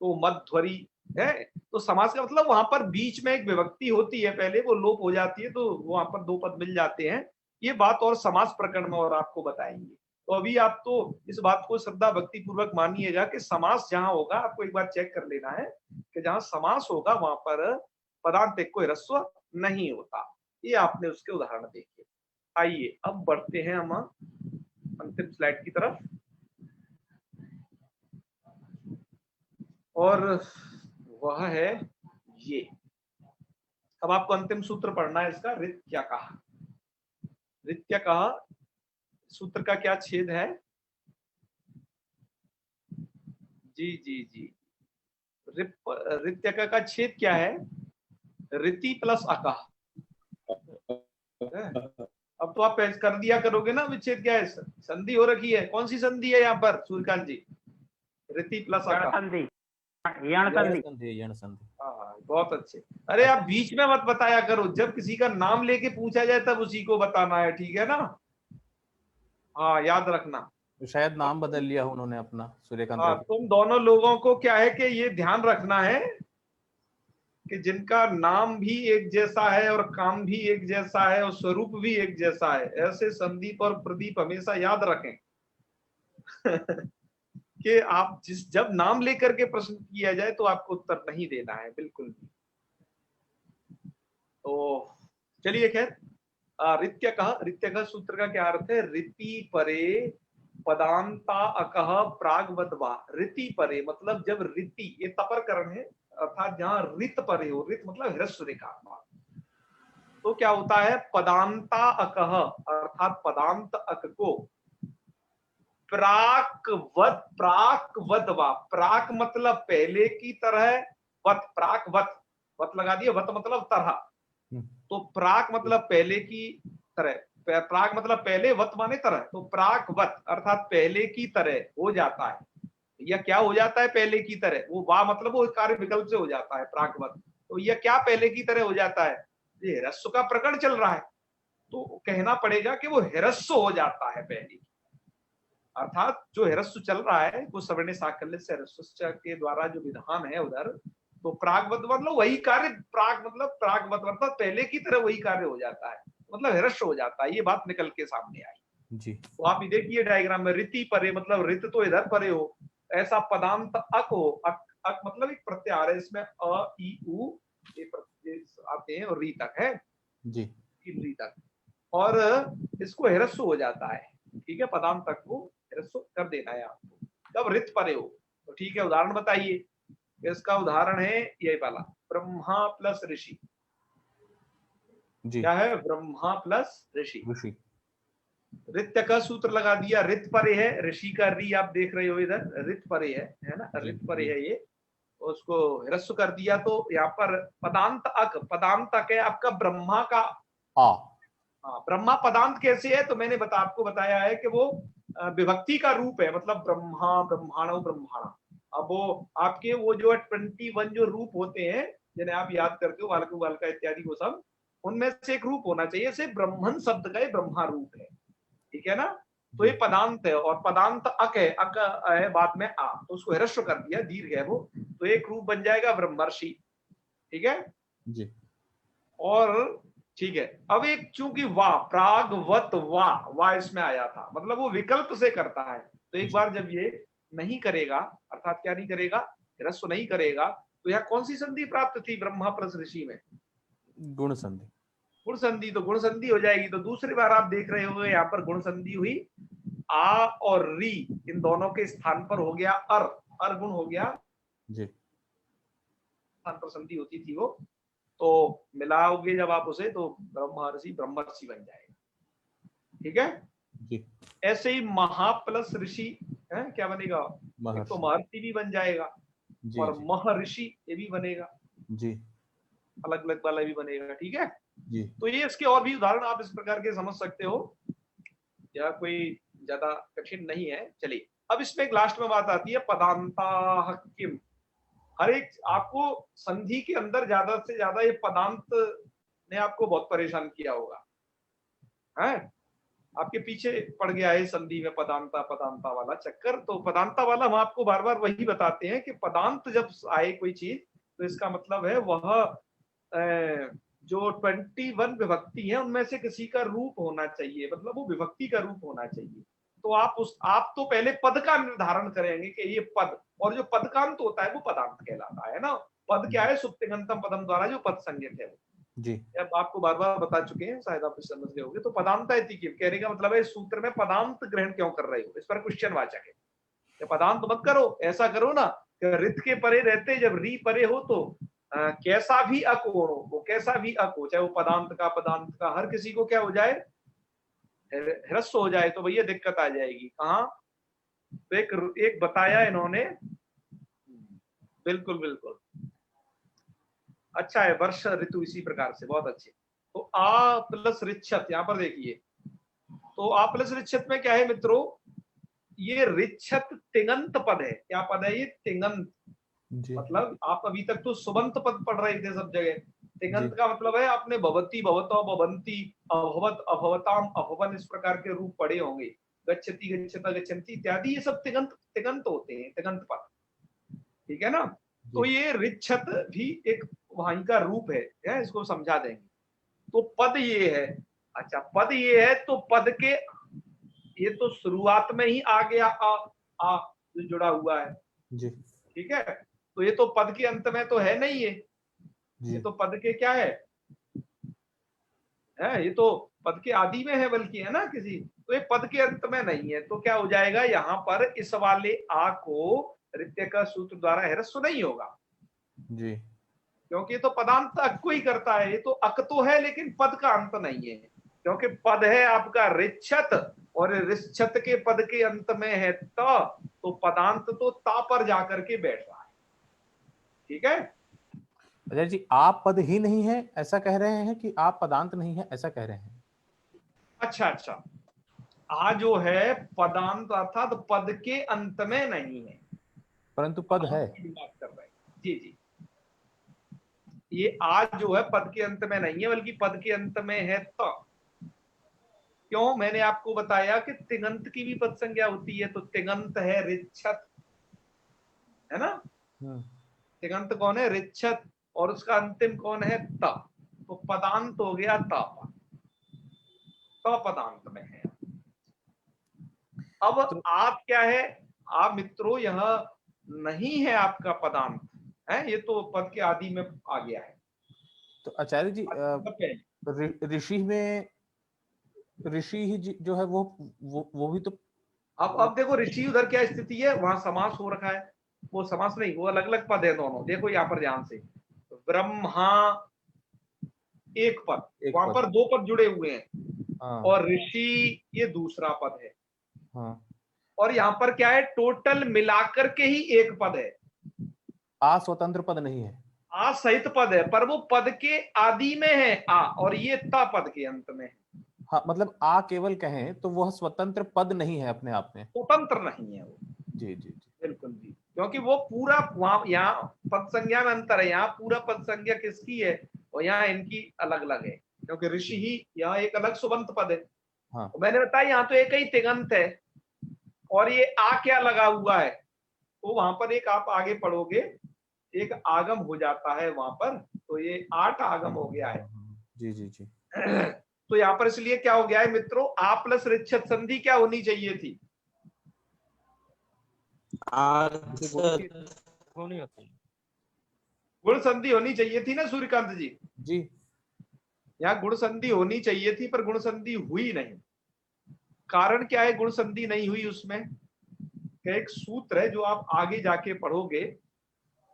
तो मध्वरी है। तो समास का मतलब वहां पर बीच में एक विभक्ति होती है, पहले वो लोप हो जाती है, तो वहां पर दो पद मिल जाते हैं। ये बात और समास प्रकरण में और आपको बताएंगे। तो अभी आप तो इस बात को श्रद्धा भक्ति पूर्वक मानिएगा कि समास जहां होगा, आपको एक बार चेक कर लेना है कि जहां समास होगा वहां पर पदांतिक को ह्रस्व नहीं होता। ये आपने उसके उदाहरण देखे। आइए अब बढ़ते हैं हम अंतिम स्लाइड की तरफ, और वह है ये। अब आपको अंतिम सूत्र पढ़ना है इसका। रित्या कहा, रित्या कहा सूत्र का क्या छेद है? जी जी जी, रित्यका का छेद क्या है? रिति प्लस अका। अब तो आप कर दिया करोगे ना विच्छेद क्या है? संधि हो रखी है। कौन सी संधि है यहाँ पर सूर्यकांत जी? रिति प्लस अका, यण संधि। हाँ, बहुत अच्छे। अरे आप बीच में मत बताया करो, जब किसी का नाम लेके पूछा जाए तब उसी को बताना है, ठीक है ना। हाँ, याद रखना। तो शायद नाम बदल लिया उन्होंने अपना, सूर्यकांत। हाँ, तुम दोनों लोगों को क्या है कि ये ध्यान रखना है कि जिनका नाम भी एक जैसा है और काम भी एक जैसा है और स्वरूप भी एक जैसा है, ऐसे संदीप और प्रदीप हमेशा याद रखें कि आप जब नाम लेकर के प्रश्न किया जाए तो आपको उत्तर नहीं देना है, बिल्कुल भी। तो चलिए खैर, रित्यकः सूत्र का क्या अर्थ है? ऋति परे पदांता अकह प्रागवद्वा। ऋति परे मतलब जब ऋति, ये तपरकरण है, अर्थात जहां रित परे हो, रित मतलब ह्रस्व रेखा, तो क्या होता है? पदांता अकह अर्थात पदांत अक को प्राकवद्वा। प्राक मतलब पहले की तरह, वत प्राकवत, वत लगा दिया, वत मतलब तरह, तो प्राक मतलब पहले की तरह, प्राक मतलब पहले, वत माने तरह, तो प्राकवत अर्थात पहले की तरह हो जाता है। यह क्या हो जाता है? पहले की तरह। वो वा मतलब वो कार्य विकल्प से हो जाता है प्राकवत, तो यह क्या पहले की तरह हो जाता है? ये ह्रस्व का प्रकरण चल रहा है, तो कहना पड़ेगा कि वो ह्रस्व हो जाता है पहले, अर्थात जो ह्रस्व चल रहा है वो सवर्णे साकल्य से ह्रस्व के द्वारा जो विधान है उधर, तो प्रागवत मतलब वही कार्य, प्राग मतलब प्रागवत मतलब पहले की तरह वही कार्य हो जाता है, मतलब ह्रस्व हो जाता है। ये बात निकल के सामने आई जी। तो आप ये देखिए डायग्राम में, ऋति परे मतलब रित तो इधर परे हो, ऐसा पदांत अक हो, अक मतलब एक प्रत्याहार है, इसमें अ ई उ ये प्रत्यय आते हैं और री तक है जी, री तक, और इसको ह्रस्व हो जाता है। ठीक है, पदांत तक को ह्रस्व कर देना है आपको, कब रित परे हो। तो ठीक है, उदाहरण बताइए। इसका उदाहरण है यही वाला, ब्रह्मा प्लस ऋषि। जी, क्या है? ब्रह्मा प्लस ऋषि। ऋषि। रित्य का सूत्र लगा दिया, रित परे है, ऋषि का री आप देख रहे हो इधर, रित परे है ना, जी, रित परे जी। है ये, उसको ह्रस्व कर दिया, तो यहाँ पर पदांत अक, पदांत अक है आपका ब्रह्मा का आ। हाँ, ब्रह्मा पदांत कैसे है? तो मैंने आपको बताया है कि वो विभक्ति का रूप है, मतलब ब्रह्मा, ब्रह्माणो, ब्रह्माणा। अब वो आपके वो जो 21 जो रूप होते हैं जिन्हें आप याद करते हो, वालकु वालका इत्यादि, वो सब उनमें से एक रूप होना चाहिए, से ब्रह्मन शब्द का ये ब्रह्मा रूप है। ठीक है ना? तो ये पदांत है, और पदांत अक है, अक है बाद में आ, तो उसको ह्रस्व कर दिया, दीर्घ है वो, तो एक रूप बन जाएगा ब्रह्मर्षि। ठीक है जी, और ठीक है, अब एक चूंकि वाह, प्रागवत वाह इसमें आया था, मतलब वो विकल्प से करता है, तो एक बार जब ये नहीं करेगा, अर्थात क्या नहीं करेगा? ह्रस्व नहीं करेगा, तो यहाँ कौन सी संधि प्राप्त थी ब्रह्मा प्लस ऋषि में? गुण संधि। गुण संधि, तो गुण संधि हो जाएगी। तो दूसरी बार आप देख रहे होंगे यहाँ पर गुण संधि हुई, आ और री इन दोनों के स्थान पर हो गया अर गुण हो गया, जी, स्थान पर संधि होती थी वो, तो मिलाओगे जब आप उसे, तो ब्रह्मर्षि ब्रह्मर्षि बन जाएगा। ठीक है, जी, ऐसे ही महा प्लस ऋषि है, क्या बनेगा? एक तो महर्षि भी बन जाएगा, जी, और जी, महर्षि ये भी बनेगा, जी, अलग अलग वाला भी बनेगा। ठीक है, जी, तो ये इसके और भी उदाहरण आप इस प्रकार के समझ सकते हो, या कोई ज्यादा कठिन नहीं है। चलिए, अब इसमें एक लास्ट में बात आती है, पदांता किम। हर एक आपको संधि के अंदर ज्यादा से ज्यादा ये पदांत ने आपको बहुत परेशान किया होगा, है आपके पीछे पड़ गया है संधि में, पदांता वाला चक्कर। तो पदांता वाला हम आपको बार बार वही बताते हैं कि पदांत जब आए कोई चीज, तो इसका मतलब है वह जो 21 विभक्ति है उनमें से किसी का रूप होना चाहिए, मतलब वो विभक्ति का रूप होना चाहिए। तो आप तो पहले पद का निर्धारण करेंगे कि ये पद, और जो पदकांत होता है वो पदांत कहलाता है ना। पद क्या है? सुप्तिगंतम पदम द्वारा जो पद संज्ञक है वो। जी, अब आपको बार बार बता चुके हैं, शायद आप समझ गए होंगे। तो पदांत कहने का मतलब है इस सूत्र में पदांत ग्रहण क्यों कर रहे हो, इस पर क्वेश्चन वाचक है। पदांत मत करो, ऐसा करो ना रित के परे रहते जब री परे हो, तो कैसा भी अक हो, वो कैसा भी अक हो, चाहे वो पदांत का हर किसी को क्या हो जाए? ह्रस्व हो जाए, तो भैया दिक्कत आ जाएगी। कहाँ? तो एक बताया इन्होंने, बिल्कुल बिल्कुल अच्छा है, वर्ष ऋतु इसी प्रकार से, बहुत अच्छे। तो आ प्लस ऋक्षत, यहाँ पर देखिए, तो आ प्लस ऋक्षत में क्या है मित्रों? ये ऋक्षत तिङंत पद है। क्या पद है ये? तिङंत। मतलब आप अभी तक तो सुबंत पद पढ़ रहे थे सब जगह, तिङंत का मतलब है आपने भवती, भवतो, भवंती, अभवत, अभवताम, अभवन इस प्रकार के रूप पढ़े होंगे, गच्छति, गच्छता, गच्छन्ति इत्यादि, ये सब तिङंत होते हैं, तिङंत पद। ठीक है ना? तो ये ऋक्षत भी एक वहीं का रूप है, इसको समझा देंगे। तो पद ये है, अच्छा पद ये है, तो पद के ये तो शुरुआत में ही आ गया आ जो जुड़ा हुआ है जी, ठीक है, तो ये तो पद के अंत में तो है नहीं, ये तो पद के क्या है है, ये तो पद के आदि में है बल्कि, है ना किसी, तो ये पद के अंत में नहीं है। तो क्या हो जाएगा यहाँ पर, इस वाले आ को रित्य का सूत्र द्वारा ह्रस्व नहीं होगा जी, क्योंकि ये तो पदांत अक को ही करता है। ये तो अक तो है लेकिन पद का अंत नहीं है, क्योंकि पद है आपका ऋच्छत और ऋच्छत के पद के अंत में है त, तो पदांत तो ता पर जाकर के बैठ रहा है। ठीक है, आचार्य जी आप पद ही नहीं है ऐसा कह रहे हैं कि आप पदांत नहीं है ऐसा कह रहे हैं? अच्छा अच्छा, आ जो है पदांत अर्थात पद के अंत में नहीं है, परंतु पद है। बात कर रहे हैं जी जी। ये आ जो है पद के अंत में नहीं है बल्कि पद के अंत में है तो। क्यों, मैंने आपको बताया कि तिङंत की भी पद संज्ञा होती है, तो तिङंत है ऋच्छत, है ना। तिङंत कौन है, ऋच्छत, और उसका अंतिम कौन है, त, तो पदांत हो गया ता, तो पदांत में है। अब आप क्या है, आप मित्रों यह नहीं है आपका पदांत है, ये तो पद के आदि में आ गया है। तो आचार्य जी ऋषि में ऋषि ही जो है वो भी तो, अब देखो ऋषि उधर क्या स्थिति है, वहां समास हो रखा है, वो समास नहीं, वो अलग अलग पद है दोनों। देखो यहाँ पर ध्यान से, ब्रह्मा एक पद, वहां पर दो पद जुड़े हुए हैं, और ऋषि ये दूसरा पद है। और यहाँ पर क्या है, टोटल मिलाकर के ही एक पद है, आ स्वतंत्र पद नहीं है, आ सहित पद है, पर वो पद के आदि में है आ, और ये ता पद के अंत में है। हाँ, मतलब आ केवल कहें तो वह स्वतंत्र पद नहीं है अपने आप में, स्वतंत्र नहीं है वो। जी जी जी, बिल्कुल जी, क्योंकि वो पूरा वहां, यहाँ पद संज्ञा में अंतर है, यहाँ पूरा पद संज्ञा किसकी है, और यहाँ इनकी अलग अलग है, क्योंकि ऋषि ही यहाँ एक अलग सुबंत पद है। हाँ। तो मैंने बताया यहाँ तो एक ही तिङंत है, और ये आ क्या लगा हुआ है, तो वहां पर एक आप आगे पढ़ोगे एक आगम हो जाता है वहां पर, तो ये 8 आगम हो गया है। जी जी जी। तो यहाँ पर इसलिए क्या हो गया है मित्रों, आ प्लस ऋच्छत संधि क्या होनी चाहिए थी, गुण संधि होनी चाहिए थी ना सूर्यकांत जी। जी, यहाँ गुण संधि होनी चाहिए थी, पर गुण संधि हुई नहीं। कारण क्या है गुण संधि नहीं हुई उसमें, एक सूत्र है जो आप आगे जाके पढ़ोगे,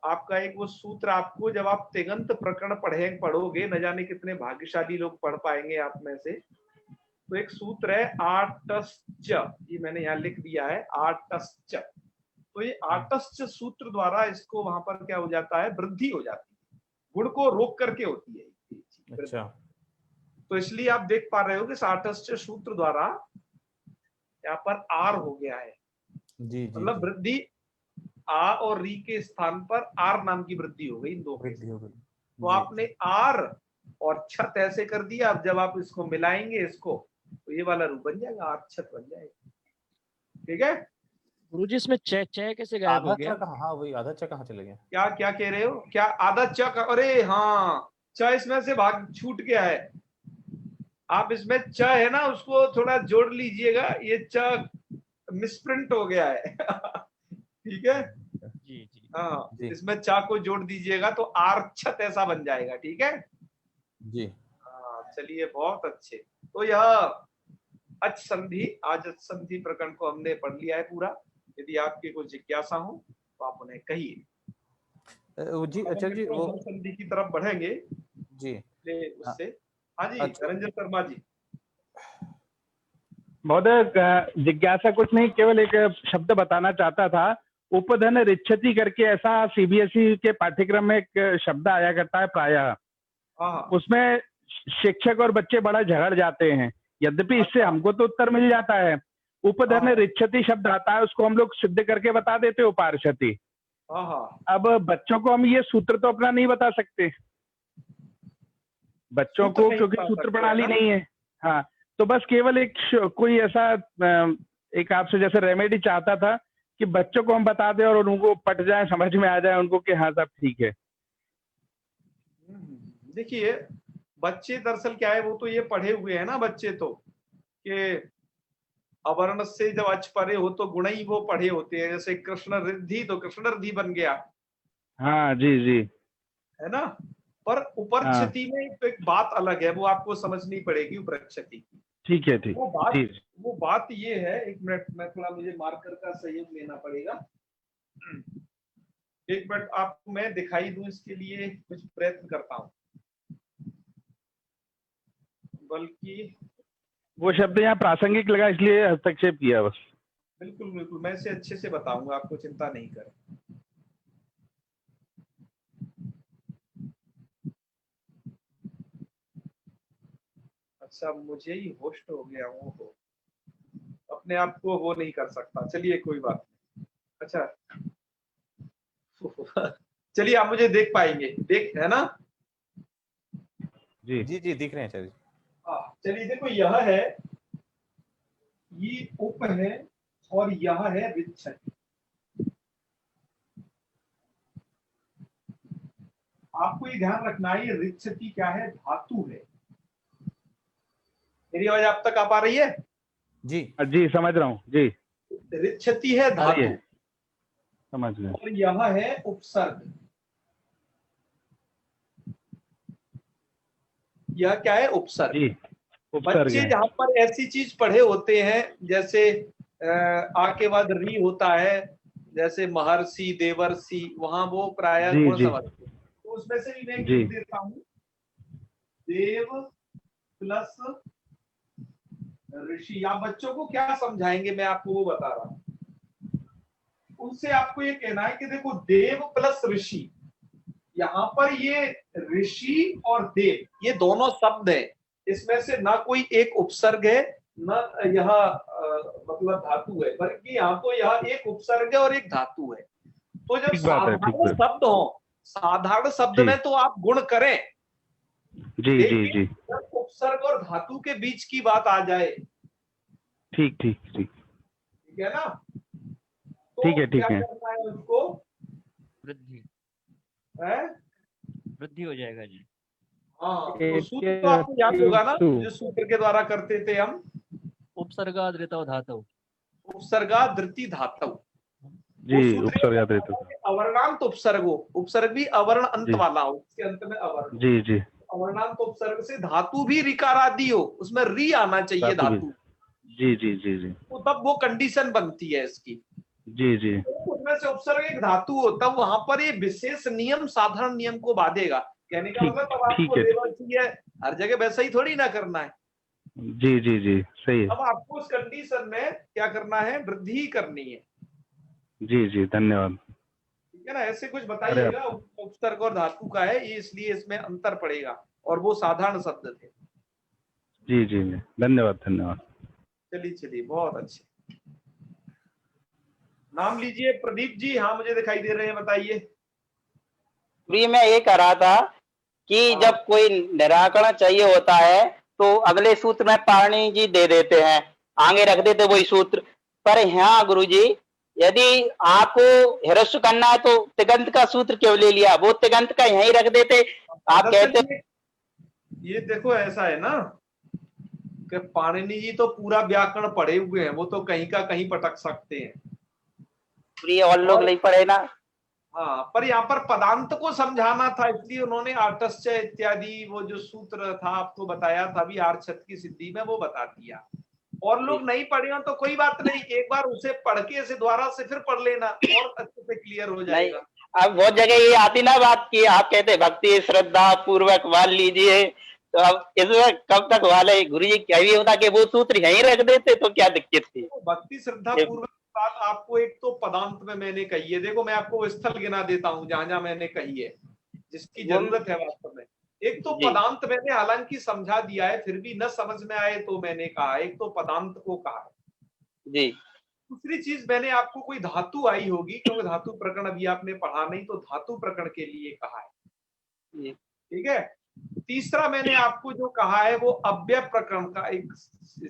आपका एक वो सूत्र आपको जब आप तिङंत प्रकरण पढ़ोगे, न जाने कितने भाग्यशाली लोग पढ़ पाएंगे आप में से, तो एक सूत्र है आटश्च, ये मैंने यहाँ लिख दिया है आटश्च। तो ये आटश्च सूत्र द्वारा इसको वहां पर क्या हो जाता है, वृद्धि हो जाती है, गुण को रोक करके होती है। अच्छा, तो इसलिए आप देख पा रहे हो कि इस आटश्च सूत्र द्वारा यहाँ पर आर हो गया है, जी, मतलब वृद्धि आ और री के स्थान पर आर नाम की वृद्धि हो गई, इन दो वृद्धि हो गई। तो आपने आर और छत ऐसे कर दिया। अब जब आप इसको मिलाएंगे इसको, तो ये वाला रूप बन जाएगा, आर छत बन जाएगा। ठीक है गुरुजी, इसमें च कैसे गायब हो गया? हाँ वही आधा च कहाँ चले गया? क्या क्या कह रहे हो, क्या आधा च, अरे हाँ च इसमें से भाग छूट गया है। आप इसमें च है ना, उसको थोड़ा जोड़ लीजिएगा, ये च मिसप्रिंट हो गया है। ठीक है जी जी, हाँ, इसमें चा को जोड़ दीजिएगा तो आर छत ऐसा बन जाएगा। ठीक है जी, हाँ, चलिए बहुत अच्छे। तो यह अच संधि, आज अच संधि प्रकरण को हमने पढ़ लिया है पूरा। यदि आपकी कोई जिज्ञासा हो तो आप उन्हें कहिए। जी अच्छा जी, वो संधि की तरफ बढ़ेंगे जी उससे। हाँ जी, अच्छा। रंजन शर्मा जी। महोदय जिज्ञासा कुछ नहीं, केवल एक शब्द बताना चाहता था, उपधन ऋच्छति करके ऐसा सीबीएसई के पाठ्यक्रम में एक शब्द आया करता है प्रायः, उसमें शिक्षक और बच्चे बड़ा झगड़ जाते हैं। यद्यपि इससे हमको तो उत्तर मिल जाता है, उपधन ऋच्छति शब्द आता है, उसको हम लोग सिद्ध करके बता देते उपार्षति। अब बच्चों को हम ये सूत्र तो अपना नहीं बता सकते, बच्चों को, क्योंकि सूत्र प्रणाली नहीं है। हाँ, तो बस केवल एक कोई ऐसा एक आपसे जैसे रेमेडी चाहता था कि बच्चों को हम बता दें और उनको पट जाए, समझ में आ जाए उनको कि हाँ साहब ठीक है। देखिए बच्चे दरअसल क्या है, वो तो ये पढ़े हुए हैं ना बच्चे, तो कि अवर्ण से जब अच परे हो तो गुण ही वो पढ़े होते हैं। जैसे कृष्ण रिद्धि, तो कृष्ण रिद्धि बन गया। हाँ जी जी, है ना। पर उपरक्षति में एक बात अलग है, वो आपको समझनी पड़ेगी उपरक्षति की। ठीक है, ठीक। वो बात ये है, एक मिनट, मैं थोड़ा, मुझे मार्कर का सहयोग लेना पड़ेगा। एक मिनट, आपको मैं दिखाई दूं, इसके लिए कुछ प्रयत्न करता हूं, बल्कि वो शब्द यहाँ प्रासंगिक लगा इसलिए हस्तक्षेप किया बस। बिल्कुल बिल्कुल, मैं इसे अच्छे से बताऊंगा, आपको चिंता नहीं करें। अच्छा, मुझे ही होस्ट हो गया हूँ, वो अपने आप को वो नहीं कर सकता, चलिए कोई बात नहीं। अच्छा चलिए, आप मुझे देख पाएंगे, देख, है ना? जी जी जी, दिख रहे हैं आचार्य जी। चलिए देखो, यह है, ये उप है और यह है विच्छति। आपको ये ध्यान रखना है, ये रिच्छति क्या है? धातु है। मेरी आवाज आप तक आ पा रही है? जी जी, समझ रहा हूँ जी। रिच्छति है धातु, समझ गए। और यह है उपसर्ग। यह क्या है? उपसर्ग। जी, उपसर्ग बच्चे है। जहां पर ऐसी चीज पढ़े होते हैं, जैसे आ के बाद री होता है, जैसे महर्षि, देवर्षि, वहां वो प्रायः जी, गुण जी। समझते हैं। तो उसमें से भी मैं जी। लिख देता हूं, देव प्लस ऋषि। आप बच्चों को क्या समझाएंगे, मैं आपको वो बता रहा हूं। उनसे आपको ये कहना है कि देखो, देव प्लस ऋषि, यहाँ पर ये ऋषि और देव, ये दोनों शब्द है, इसमें से ना कोई एक उपसर्ग है, न यह मतलब धातु है, बल्कि यहाँ तो यह एक उपसर्ग है और एक धातु है। तो जब साधारण शब्द हो, साधारण शब्द में तो आप गुण करें, जी जी जी, जब उपसर्ग और धातु के बीच की बात आ जाए, ठीक ठीक ठीक, ठीक है ना? तो ठीक है, ठीक क्या है। करना है उसको? वृद्धि है? वृद्धि हो जाएगा जी। हाँ, तो सूत्र तो आपको याद होगा ना, जिस सूत्र के द्वारा करते थे हम, उपसर्गाद ऋतौ धातु। उपसर्गाद धृति धातु। जी, उपसर्गाद ऋतु। अवर्णांत उपसर्ग हो, उपसर्ग भी अवर्ण अंत वाला हो, इसके अंत में अवर्ण। जी जी, अवर्णांत उपसर्ग से धातु भी ऋकार आदि हो, उसमें री आना चाहिए धातु। जी जी जी जी, तो तब वो कंडीशन बनती है इसकी। जी जी, उसमें से उपसर्ग एक धातु हो, तब वहां पर ये विशेष नियम साधारण नियम को बांधेगा। कहने का मतलब, अब आपको देवर्षि है, हर जगह वैसा ही थोड़ी ना करना है। जी जी जी, सही है। अब आपको उस कंडीशन में क्या करना है? वृद्धि करनी है। जी जी, धन्यवाद। ठीक है ना? ऐसे कुछ बताइएगा, उपसर्ग और धातु का है ये, इसलिए इसमें अंतर पड़ेगा, और वो साधारण शब्द थे। जी जी, धन्यवाद धन्यवाद। चलिए चलिए, बहुत अच्छे। नाम लीजिए प्रदीप जी। हाँ, मुझे दिखाई दे रहे हैं, बताइए। मैं ये कह रहा था कि जब कोई निराकरण चाहिए होता है तो अगले सूत्र में पाणिनि जी दे देते हैं, आगे रख देते वही सूत्र। पर यहाँ गुरुजी, यदि आपको ह्रस्व करना है तो तिगंत का सूत्र क्यों ले लिया? वो तिगंत का यहीं रख देते। आप कहते, ये देखो, ऐसा है ना कि पाणिनि जी तो पूरा व्याकरण पढ़े हुए हैं, वो तो कहीं का कहीं पटक सकते हैं, और लोग नहीं पढ़े ना। हाँ, पर यहाँ पर पदांत को समझाना था, इसलिए उन्होंने आर्तस्य इत्यादि वो जो सूत्र था आपको बताया था अभी आर्छत की सिद्धि में, वो बता दिया। और लोग नहीं पढ़े हो तो कोई बात नहीं, एक बार उसे पढ़ के इसे दोबारा से फिर पढ़ लेना, और अच्छे से क्लियर हो जाएगा। अब बहुत जगह ये आती ना बात की, आप कहते भक्ति श्रद्धा पूर्वक मान लीजिए, तो अब इसमें कब तक वाले गुरु जी क्या भी होता कि वो सूत्र यहीं रख देते तो क्या दिक्कत थी? तो भक्ति श्रद्धा पूर्वक बात आपको एक तो पदांत में मैंने कही है। देखो, मैं आपको स्थल गिना देता हूँ जहां जहां मैंने कही है, जिसकी जरूरत है वास्तव में। एक तो पदांत मैंने हालांकि समझा दिया है, फिर भी न समझ में आए तो मैंने कहा, एक तो पदांत को कहा है जी। दूसरी चीज मैंने आपको कोई धातु आई होगी, क्योंकि धातु प्रकरण अभी आपने पढ़ा नहीं, तो धातु प्रकरण के लिए कहा है, ठीक है। तीसरा मैंने आपको जो कहा है वो अव्यय प्रकरण का एक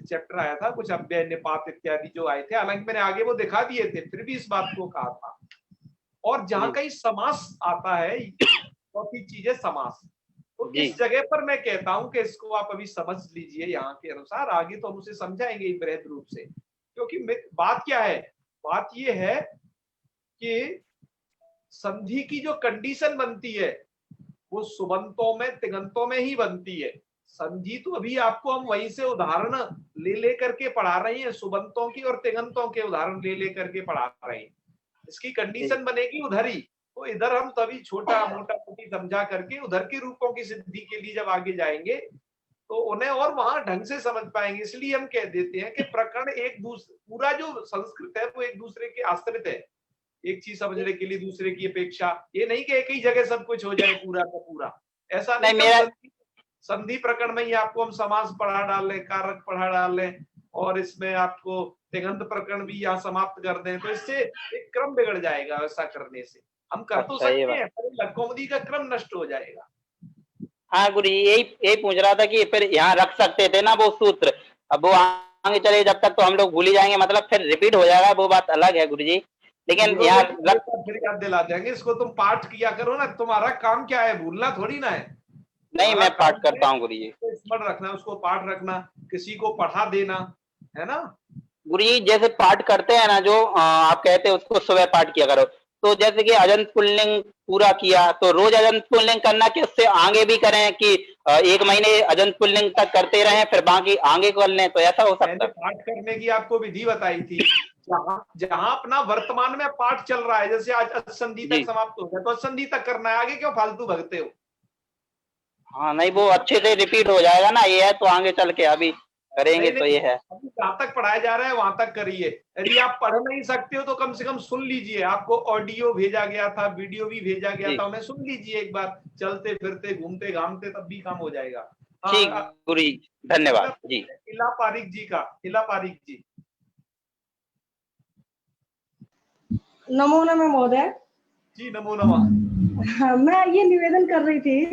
चैप्टर आया था, कुछ अव्यय निपात इत्यादि जो आए थे, हालांकि मैंने आगे वो दिखा दिए थे, फिर भी इस बात को कहा था। और जहां कहीं समास आता है, चौथी चीज है समास। तो इस जगह पर मैं कहता हूं कि इसको आप अभी समझ लीजिए यहाँ के अनुसार, आगे तो हम उसे समझाएंगे बृहद रूप से। क्योंकि बात क्या है? बात ये है कि संधि की जो कंडीशन बनती है वो सुबंतों में तिगंतों में ही बनती है। संधि तो अभी आपको हम वहीं से उदाहरण ले करके पढ़ा रहे हैं, सुबंतों की और तिगंतों के उदाहरण ले करके पढ़ा रहे हैं। इसकी कंडीशन बनेगी उधर ही, तो इधर हम तभी छोटा मोटा मोटी समझा करके उधर के रूपों की सिद्धि के लिए जब आगे जाएंगे तो उन्हें और वहां ढंग से समझ पाएंगे। इसलिए हम कह देते हैं कि प्रकरण एक दूसरे, पूरा जो संस्कृत है वो एक दूसरे के आश्रित है। एक चीज समझने के लिए दूसरे की अपेक्षा, ये नहीं कि एक ही जगह सब कुछ हो जाए पूरा का पूरा, ऐसा नहीं। संधि प्रकरण में ही आपको हम समास पढ़ा डाल लें, कारक पढ़ा डाल लें, और इसमें आपको तिगंत प्रकरण भी यहाँ समाप्त कर दें, तो इससे एक क्रम बिगड़ जाएगा। वैसा करने से हम कर तो सकते हैं पर लघुमती का क्रम नष्ट हो जाएगा। हाँ गुरु जी, यही पूछ रहा था कि फिर यहाँ रख सकते थे ना वो सूत्र, अब वो आगे चले जब तक तो हम लोग भूल ही जाएंगे, मतलब फिर रिपीट हो जाएगा, वो बात अलग है गुरु जी। लेकिन यहाँ फिर याद दिला देंगे, इसको तुम पाठ किया करो ना, तुम्हारा काम क्या है, भूलना थोड़ी ना है। नहीं, मैं पाठ करता हूँ गुरु जी। स्मरण रखना, उसको पाठ रखना, किसी को पढ़ा देना, है ना गुरु जी। जैसे पाठ करते हैं ना जो आप कहते हैं उसको सुबह पाठ किया करो, तो जैसे कि अजंत पुल्लिंग पूरा किया तो रोज अजंत पुल्लिंग करना, कि उससे आगे भी करें कि 1 महीने अजंत पुल्लिंग तक करते रहें फिर बाकी आगे कर लें, तो ऐसा हो सकता है? पाठ करने की आपको विधि बताई थी, जहां अपना वर्तमान में पाठ चल रहा है, जैसे आज संधि तक समाप्त हो गया तो संधि तक करना है, आगे क्यों फालतू भगते हो। हाँ नहीं, वो अच्छे से रिपीट हो जाएगा ना, ये है तो आगे चल के अभी करेंगे तो ये है। जहां तक पढ़ाया जा रहा है वहां तक करिए। यदि आप पढ़ नहीं सकते हो तो कम से कम सुन लीजिए, आपको ऑडियो भेजा गया था, वीडियो भी भेजा गया था, उन्हें सुन लीजिए एक बार, चलते फिरते घूमते घामते, तब भी काम हो जाएगा। ठीक गुरु जी, धन्यवाद जी। हिला पारिक जी का, हिला पारिक जी। नमो नमः महोदय जी, नमो नमः। मैं ये निवेदन कर रही थी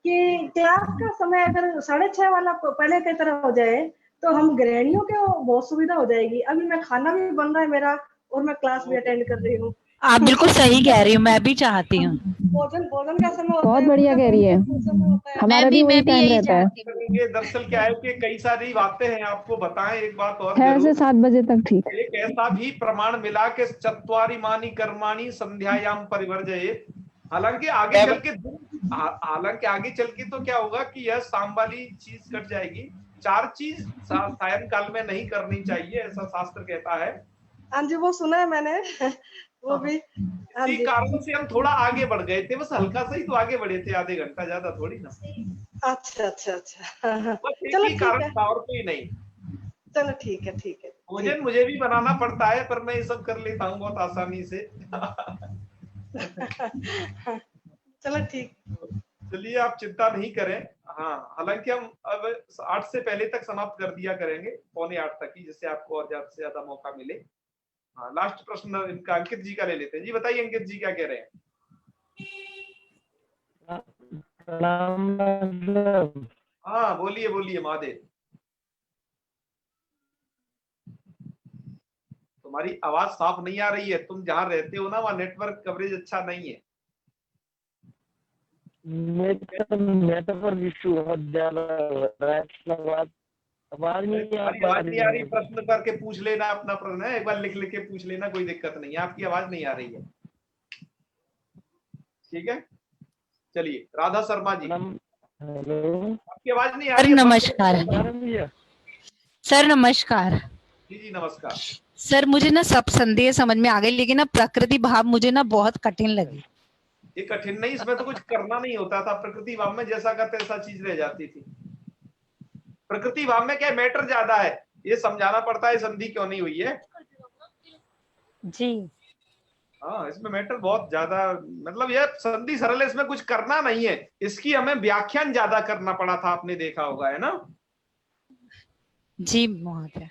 कि क्लास का समय अगर 6:30 वाला पहले की तरह हो जाए तो हम गृहिणियों को बहुत सुविधा हो जाएगी। अभी मैं खाना भी बन रहा है मेरा और मैं क्लास भी अटेंड कर रही हूँ। आप बिल्कुल सही कह रही हूँ, मैं भी चाहती हूँ। भोजन का समय बहुत बढ़िया कह रही है, हमारा भी वही टाइम रहता है। दरअसल क्या है कि कई सारी बातें हैं, आपको बताएं एक बात और, 6 से 7 बजे तक ठीक। एक ऐसा भी प्रमाण मिला कि चत्वारिमानी कर्माणि संध्यायाम परिवर्जयेत्। हालांकि आगे चल के तो क्या होगा कि यह शाम वाली चीज कट जाएगी, 4 चीज सायंकाल में नहीं करनी चाहिए, ऐसा शास्त्र कहता है। हाँ जी, वो सुना है मैंने वो भी। इसी कारण से हम थोड़ा आगे बढ़ गए थे, बस हल्का सा ही तो आगे बढ़े थे, आधे घंटा, ज्यादा थोड़ी ना। अच्छा अच्छा अच्छा, चलो कारण था और कोई नहीं। चलो ठीक है ठीक है। भोजन मुझे भी बनाना पड़ता है पर मैं ये सब कर लेता हूँ बहुत आसानी से। चलो ठीक, चलिए आप चिंता नहीं करें। हाँ, हालांकि हम अब 8 से पहले तक समाप्त कर दिया करेंगे, 7:45 तक ही, जिससे आपको और ज्यादा से ज्यादा मौका मिले। हाँ, लास्ट प्रश्न इनका अंकित जी का ले लेते हैं। जी बताइए अंकित जी क्या कह रहे हैं। हाँ बोलिए बोलिए महादेव। तुम्हारी आवाज साफ नहीं आ रही है, तुम जहाँ रहते हो ना वहाँ नेटवर्क कवरेज अच्छा नहीं है। नेटवर्क इशू बहुत ज्यादा आवाज नहीं आ रही। प्रश्न करके पूछ लेना अपना प्रश्न है, एक बार लिख के पूछ लेना, कोई दिक्कत नहीं है। आपकी आवाज नहीं आ रही है, ठीक है। चलिए राधा शर्मा जी, हेलो, आपकी आवाज नहीं आ रही है। नमस्कार सर। नमस्कार जी जी नमस्कार सर। मुझे ना सब संदेह समझ में आ गई, लेकिन ना प्रकृति भाव मुझे ना बहुत कठिन लगी। ये कठिन नहीं, इसमें तो कुछ करना नहीं होता था। प्रकृति भाव में जैसा करते ऐसा चीज रह जाती थी। प्रकृति भाव में क्या मैटर ज्यादा है, ये समझाना पड़ता है संधि क्यों नहीं हुई है जी। हाँ, इसमें मैटर बहुत ज्यादा, मतलब ये संधि सरल है, इसमें कुछ करना नहीं है, इसकी हमें व्याख्यान ज्यादा करना पड़ा था, आपने देखा होगा, है ना जी महोदय।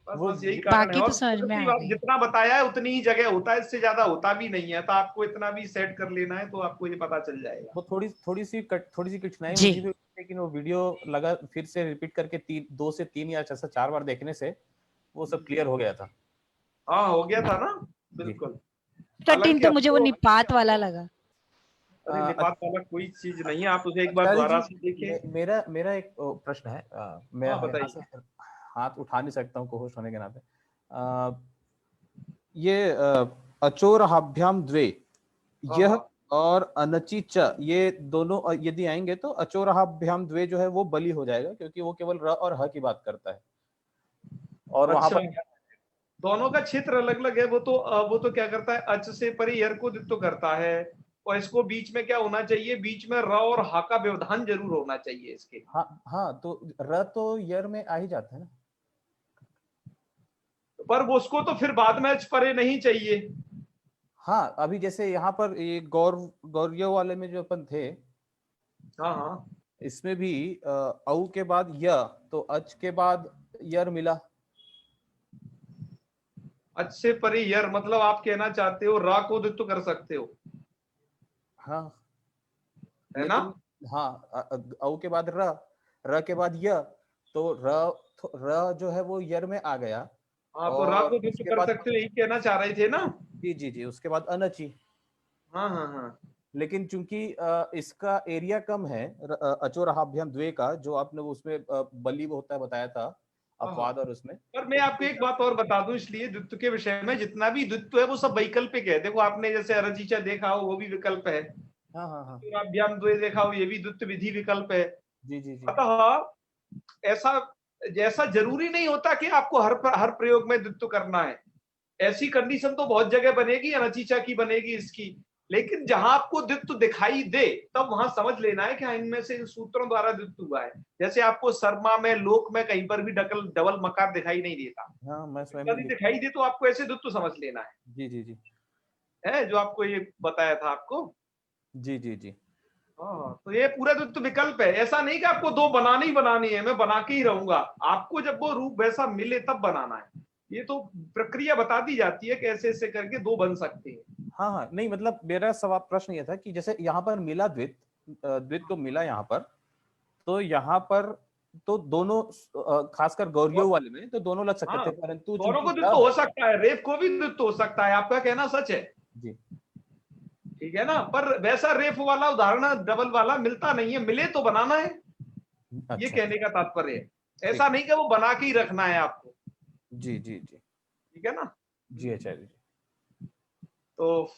बस यही कारण है। तो समझ में आ गई। जितना बताया है उतनी ही जगह होता है, इससे ज्यादा होता भी नहीं है। तो आपको इतना भी सेट कर लेना है तो आपको ये पता चल जाएगा। वो थोड़ी सी कठिनाई मुझे भी, लेकिन वो वीडियो लगा फिर से रिपीट करके 2 से 3 या 4 बार देखने से वो सब क्लियर हो गया था। हाँ हो गया था ना, बिल्कुल। कठिन तो मुझे वो निपात वाला लगा। अरे निपात वाला कोई चीज नहीं है, आप उसे एक बार दोबारा से देखिए। मेरा एक प्रश्न है, मैं हाथ उठा नहीं सकता हूँ को-होस्ट होने के नाते। ये अचोरहाभ्याम द्वे, यह और अनचि च, ये दोनों यदि आएंगे तो अचोरहाभ्याम द्वे जो है वो बलि हो जाएगा, क्योंकि वो केवल र और ह की बात करता है। और वहां पर दोनों का क्षेत्र अलग अलग है। वो तो क्या करता है, अच से परे यर को दित्व करता है, और इसको बीच में क्या होना चाहिए, बीच में र और हा का व्यवधान जरूर होना चाहिए इसके। हाँ हाँ, तो र तो यर में आ ही जाता है ना, पर वो उसको तो फिर बाद में अच परे नहीं चाहिए। हाँ अभी जैसे यहाँ पर ये गौर्य वाले में जो अपन थे, हाँ हाँ, इसमें भी औ के बाद य, तो अच के बाद यर मिला। अच से परे यर मतलब आप कहना चाहते हो रा को दित्व कर सकते हो, हाँ है ना? हाँ, औ के बाद र के बाद य, तो र जो है वो यर में आ गया। हाँ, तो रा को दित्व कर सकते हो, यही कहना चाह रहे थे ना? जी जी जी, उसके बाद अनचि। हाँ हाँ हाँ, लेकिन चूंकि इसका एरिया कम है अचोरहाभ्याम द्वे का, जो आपने उसमें बलि होता है बताया था अपवाद, और उसमें पर मैं आपको एक बात और बता दूं, इसलिए द्वित्व के विषय में जितना भी द्वित्व है वो सब वैकल्पिक है। देखो आपने जैसे अरचीचा देखा हो, वो भी विकल्प है। हाँ हाँ हाँ, अचोरहाभ्याम द्वे देखा हो, ये भी द्वित्व विधि विकल्प है। जी जी जी, अतः जैसा जरूरी नहीं होता कि आपको हर प्रयोग में द्वित्व करना है। ऐसी कंडीशन तो बहुत जगह बनेगी, अनचीचा की बनेगी इसकी, लेकिन जहां आपको द्वित्व दिखाई दे तब वहां समझ लेना है कि हाँ इनमें से इन सूत्रों द्वारा द्वित्व हुआ है। जैसे आपको शर्मा में, लोक में कहीं पर भी डबल मकार दिखाई नहीं देता, हाँ मैं स्वयं यदि दिखाई दे तो आपको ऐसे द्वित्व समझ लेना है। जी जी जी, है जो आपको ये बताया था आपको। जी जी जी, हाँ, तो ये पूरा द्वित्व विकल्प है। ऐसा नहीं कि आपको दो बनानी ही बनानी है, मैं बना के ही रहूंगा। आपको जब वो रूप वैसा मिले तब बनाना है। ये तो प्रक्रिया बता दी जाती है कि ऐसे ऐसे करके दो बन सकते हैं। हाँ हाँ, नहीं मतलब मेरा सवाल प्रश्न ये था कि जैसे यहाँ पर मिला द्वित्व तो मिला यहाँ पर, तो यहाँ पर तो दोनों खासकर गौरियों वाले में तो दोनों लग सकते थे, परंतु दोनों को द्वित्व हो सकता है, रेफ को भी द्वित्व हो सकता है, आपका कहना सच है जी, ठीक है ना। पर वैसा रेफ वाला उदाहरण डबल वाला मिलता नहीं है, मिले तो बनाना है। ये कहने का तात्पर्य है, ऐसा नहीं कि वो बना के ही रखना है आपको। जी जी जी, ठीक है ना जी आचार्य जी। तो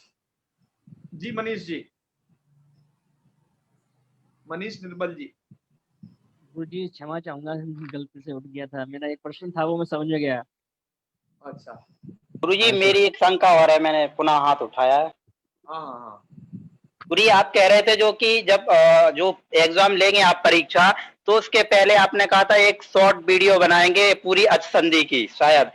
जी मनीष जी, मनीष निर्मल जी। गुरुजी क्षमा चाहूंगा, गलती से उठ गया था, मेरा एक प्रश्न था वो मैं समझ गया। अच्छा गुरुजी मेरी एक शंका और है, मैंने पुनः हाथ उठाया है। हाँ हाँ हाँ, गुरुजी आप कह रहे थे जो कि जब जो एग्जाम लेंगे आप परीक्षा, तो उसके पहले आपने कहा था एक शॉर्ट वीडियो बनाएंगे पूरी अच संधि की, शायद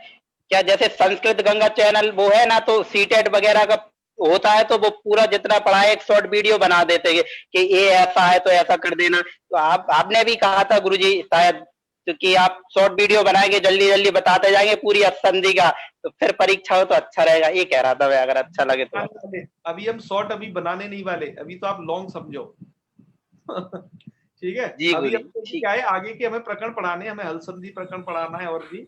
क्या जैसे संस्कृत गंगा चैनल वो है ना, तो सीटेट वगैरह का होता है, तो वो पूरा जितना पढ़ा है एक शॉर्ट वीडियो बना देते हैं कि ये ऐसा है तो ऐसा कर देना। तो आपने भी कहा था गुरुजी शायद, क्योंकि आप शॉर्ट वीडियो बनाएंगे जल्दी जल्दी बताते जाएंगे पूरी अच संधि का, तो फिर परीक्षा हो तो अच्छा रहेगा, ये कह रहा था मैं, अगर अच्छा लगे तो। अभी हम शॉर्ट अभी बनाने नहीं वाले, अभी तो आप लॉन्ग समझो। ठीक है जी अभी गुरुजी, हम क्या है, आगे के हमें प्रकरण पढ़ाने, हमें हल संधि प्रकरण पढ़ाना है, और भी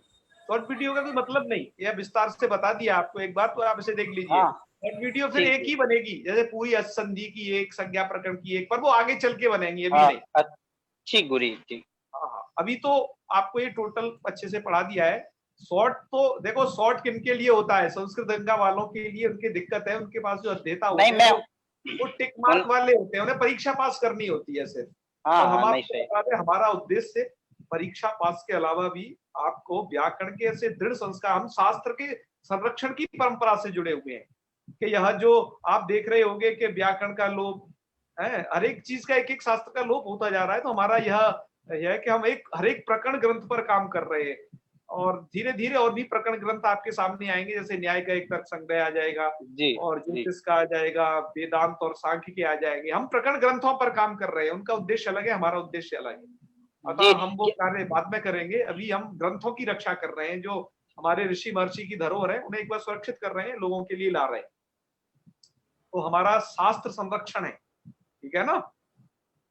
शॉर्ट वीडियो का कोई मतलब नहीं, यह विस्तार से बता दिया आपको एक बार, तो आप इसे देख लीजिए। शॉर्ट वीडियो फिर एक ही बनेगी, जैसे पूरी अच संधि की एक, संज्ञा प्रकरण की एक, पर वो आगे चल के बनेंगी, अभी नहीं। ठीक गुरुजी, ठीक। हाँ, अभी तो आपको ये टोटल अच्छे से पढ़ा दिया है। शॉर्ट तो देखो, शॉर्ट किनके लिए होता है, संस्कृत गंगा वालों के लिए उनकी दिक्कत है, उनके पास जो अध्येता होते हैं वो टिक मार्क वाले होते हैं, उन्हें परीक्षा पास करनी होती है सिर्फ। और हम आपको बता दें, हमारा उद्देश्य परीक्षा पास के अलावा भी आपको व्याकरण के ऐसे दृढ़ संस्कार, हम शास्त्र के संरक्षण की परंपरा से जुड़े हुए हैं, कि यह जो आप देख रहे होंगे कि व्याकरण का लोप है, हर एक चीज का, एक एक शास्त्र का लोप होता जा रहा है, तो हमारा यह है कि हम हर एक प्रकरण ग्रंथ पर काम कर रहे हैं, और धीरे धीरे और भी प्रकरण ग्रंथ आपके सामने आएंगे, जैसे न्याय का एक तर्क संग्रह आ जाएगा, और ज्योतिष का आ जाएगा, वेदांत और सांख्य के आ जाएंगे। हम प्रकरण ग्रंथों पर काम कर रहे हैं, उनका उद्देश्य अलग है, हमारा उद्देश्य अलग है। अतः हम वो कार्य बाद में करेंगे, अभी हम ग्रंथों की रक्षा कर रहे हैं, जो हमारे ऋषि महर्षि की धरोहर है, उन्हें एक बार सुरक्षित कर रहे हैं, लोगों के लिए ला रहे हैं। तो हमारा शास्त्र संरक्षण है, ठीक है ना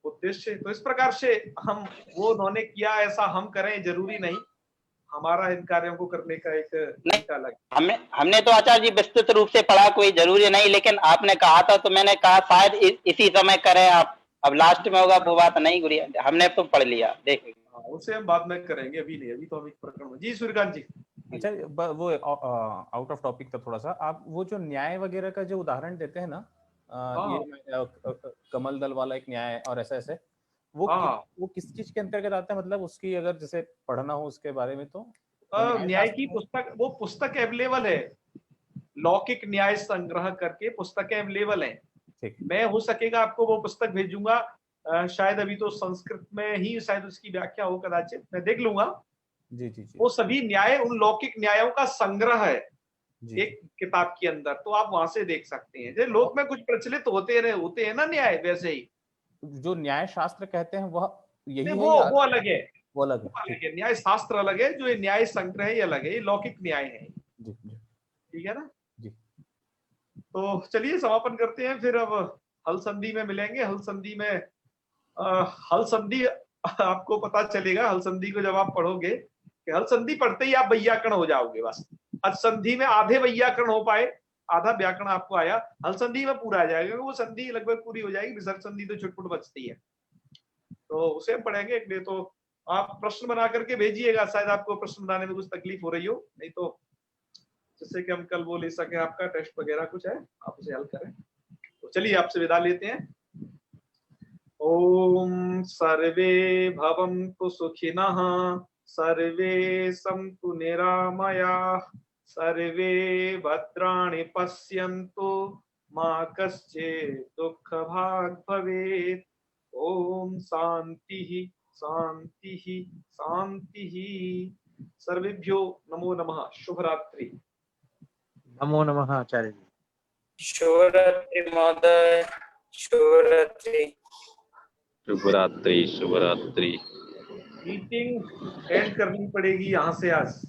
उद्देश्य। तो इस प्रकार से हम, वो उन्होंने किया ऐसा हम करें जरूरी नहीं, हमारा इन कार्यों को करने का एक तरीका अलग। हमने तो आचार्य जी विस्तृत रूप से पढ़ा, कोई जरूरी नहीं, लेकिन आपने कहा था तो मैंने कहा शायद इसी समय करें आप, अब लास्ट में होगा वो बात नहीं गुरु, हमने तो पढ़ लिया, देख उसे हम बाद में करेंगे, अभी नहीं, अभी तो हम एक प्रकरण में। जी सूर्यकांत जी। अच्छा वो आउट ऑफ टॉपिक था थोड़ा सा, आप वो जो न्याय वगैरह का जो उदाहरण देते हैं ना, कमल दल वाला एक न्याय है और ऐसे ऐसे वो वो किस चीज के अंतर्गत आता है, मतलब उसकी अगर जैसे पढ़ना हो उसके बारे में तो न्याय की पुस्तक, वो पुस्तक अवेलेबल है, लौकिक न्याय संग्रह करके पुस्तकें अवेलेबल हैं। मैं हो सकेगा आपको वो पुस्तक भेजूंगा, शायद अभी तो संस्कृत में ही शायद उसकी व्याख्या हो, कदाचित मैं देख लूंगा। जी जी जी। वो सभी न्याय उन लौकिक न्यायों का संग्रह है एक किताब के अंदर, तो आप वहां से देख सकते हैं। जैसे लोक में कुछ प्रचलित होते हैं ना न्याय, वैसे ही जो न्याय शास्त्र कहते हैं वह यही है, वो अलग है, वो अलग है। न्याय शास्त्र अलग है, जो ये न्याय संग्रह है ये अलग है, ये लौकिक न्याय है। ठीक है ना जी। तो चलिए समापन करते हैं, फिर अब हल संधि में मिलेंगे। हल संधि में हल संधि आपको पता चलेगा, हल संधि को जब आप पढ़ोगे कि हल संधि पढ़ते ही आप वैयाकरण हो जाओगे। बस हल संधि में आधे वैयाकरण हो पाए, आधा व्याकरण आपको आया, हल संधि में पूरा आ जाएगा, वो संधि लगभग पूरी हो जाएगी, विसर्ग संधि तो छुटपुट बचती है, तो उसे हम पढ़ेंगे। इसलिए तो आप प्रश्न बना करके भेजिएगा, शायद आपको प्रश्न बनाने में कुछ तकलीफ हो रही हो, नहीं तो जिससे कि हम कल वो ले सके, आपका टेस्ट वगैरह कुछ है आप उसे हल करें। तो चलिए आपसे विदा लेते हैं। ओम सर्वे भवन्तु सुखिनः, सर्वे सन्तु निरामयाः, सर्वे भद्राणि पश्यन्तु, मा कश्चित् दुःखभाग् भवेत्। ओम शांतिः शांतिः शांतिः। सर्वेभ्यो नमो नमः। शुभरात्रि। नमो नमः आचार्य जी। शुभरात्रि महोदय, शुभरात्रि। शुभरात्रि शुभरात्रि। मीटिंग एंड करनी पड़ेगी यहाँ से आज।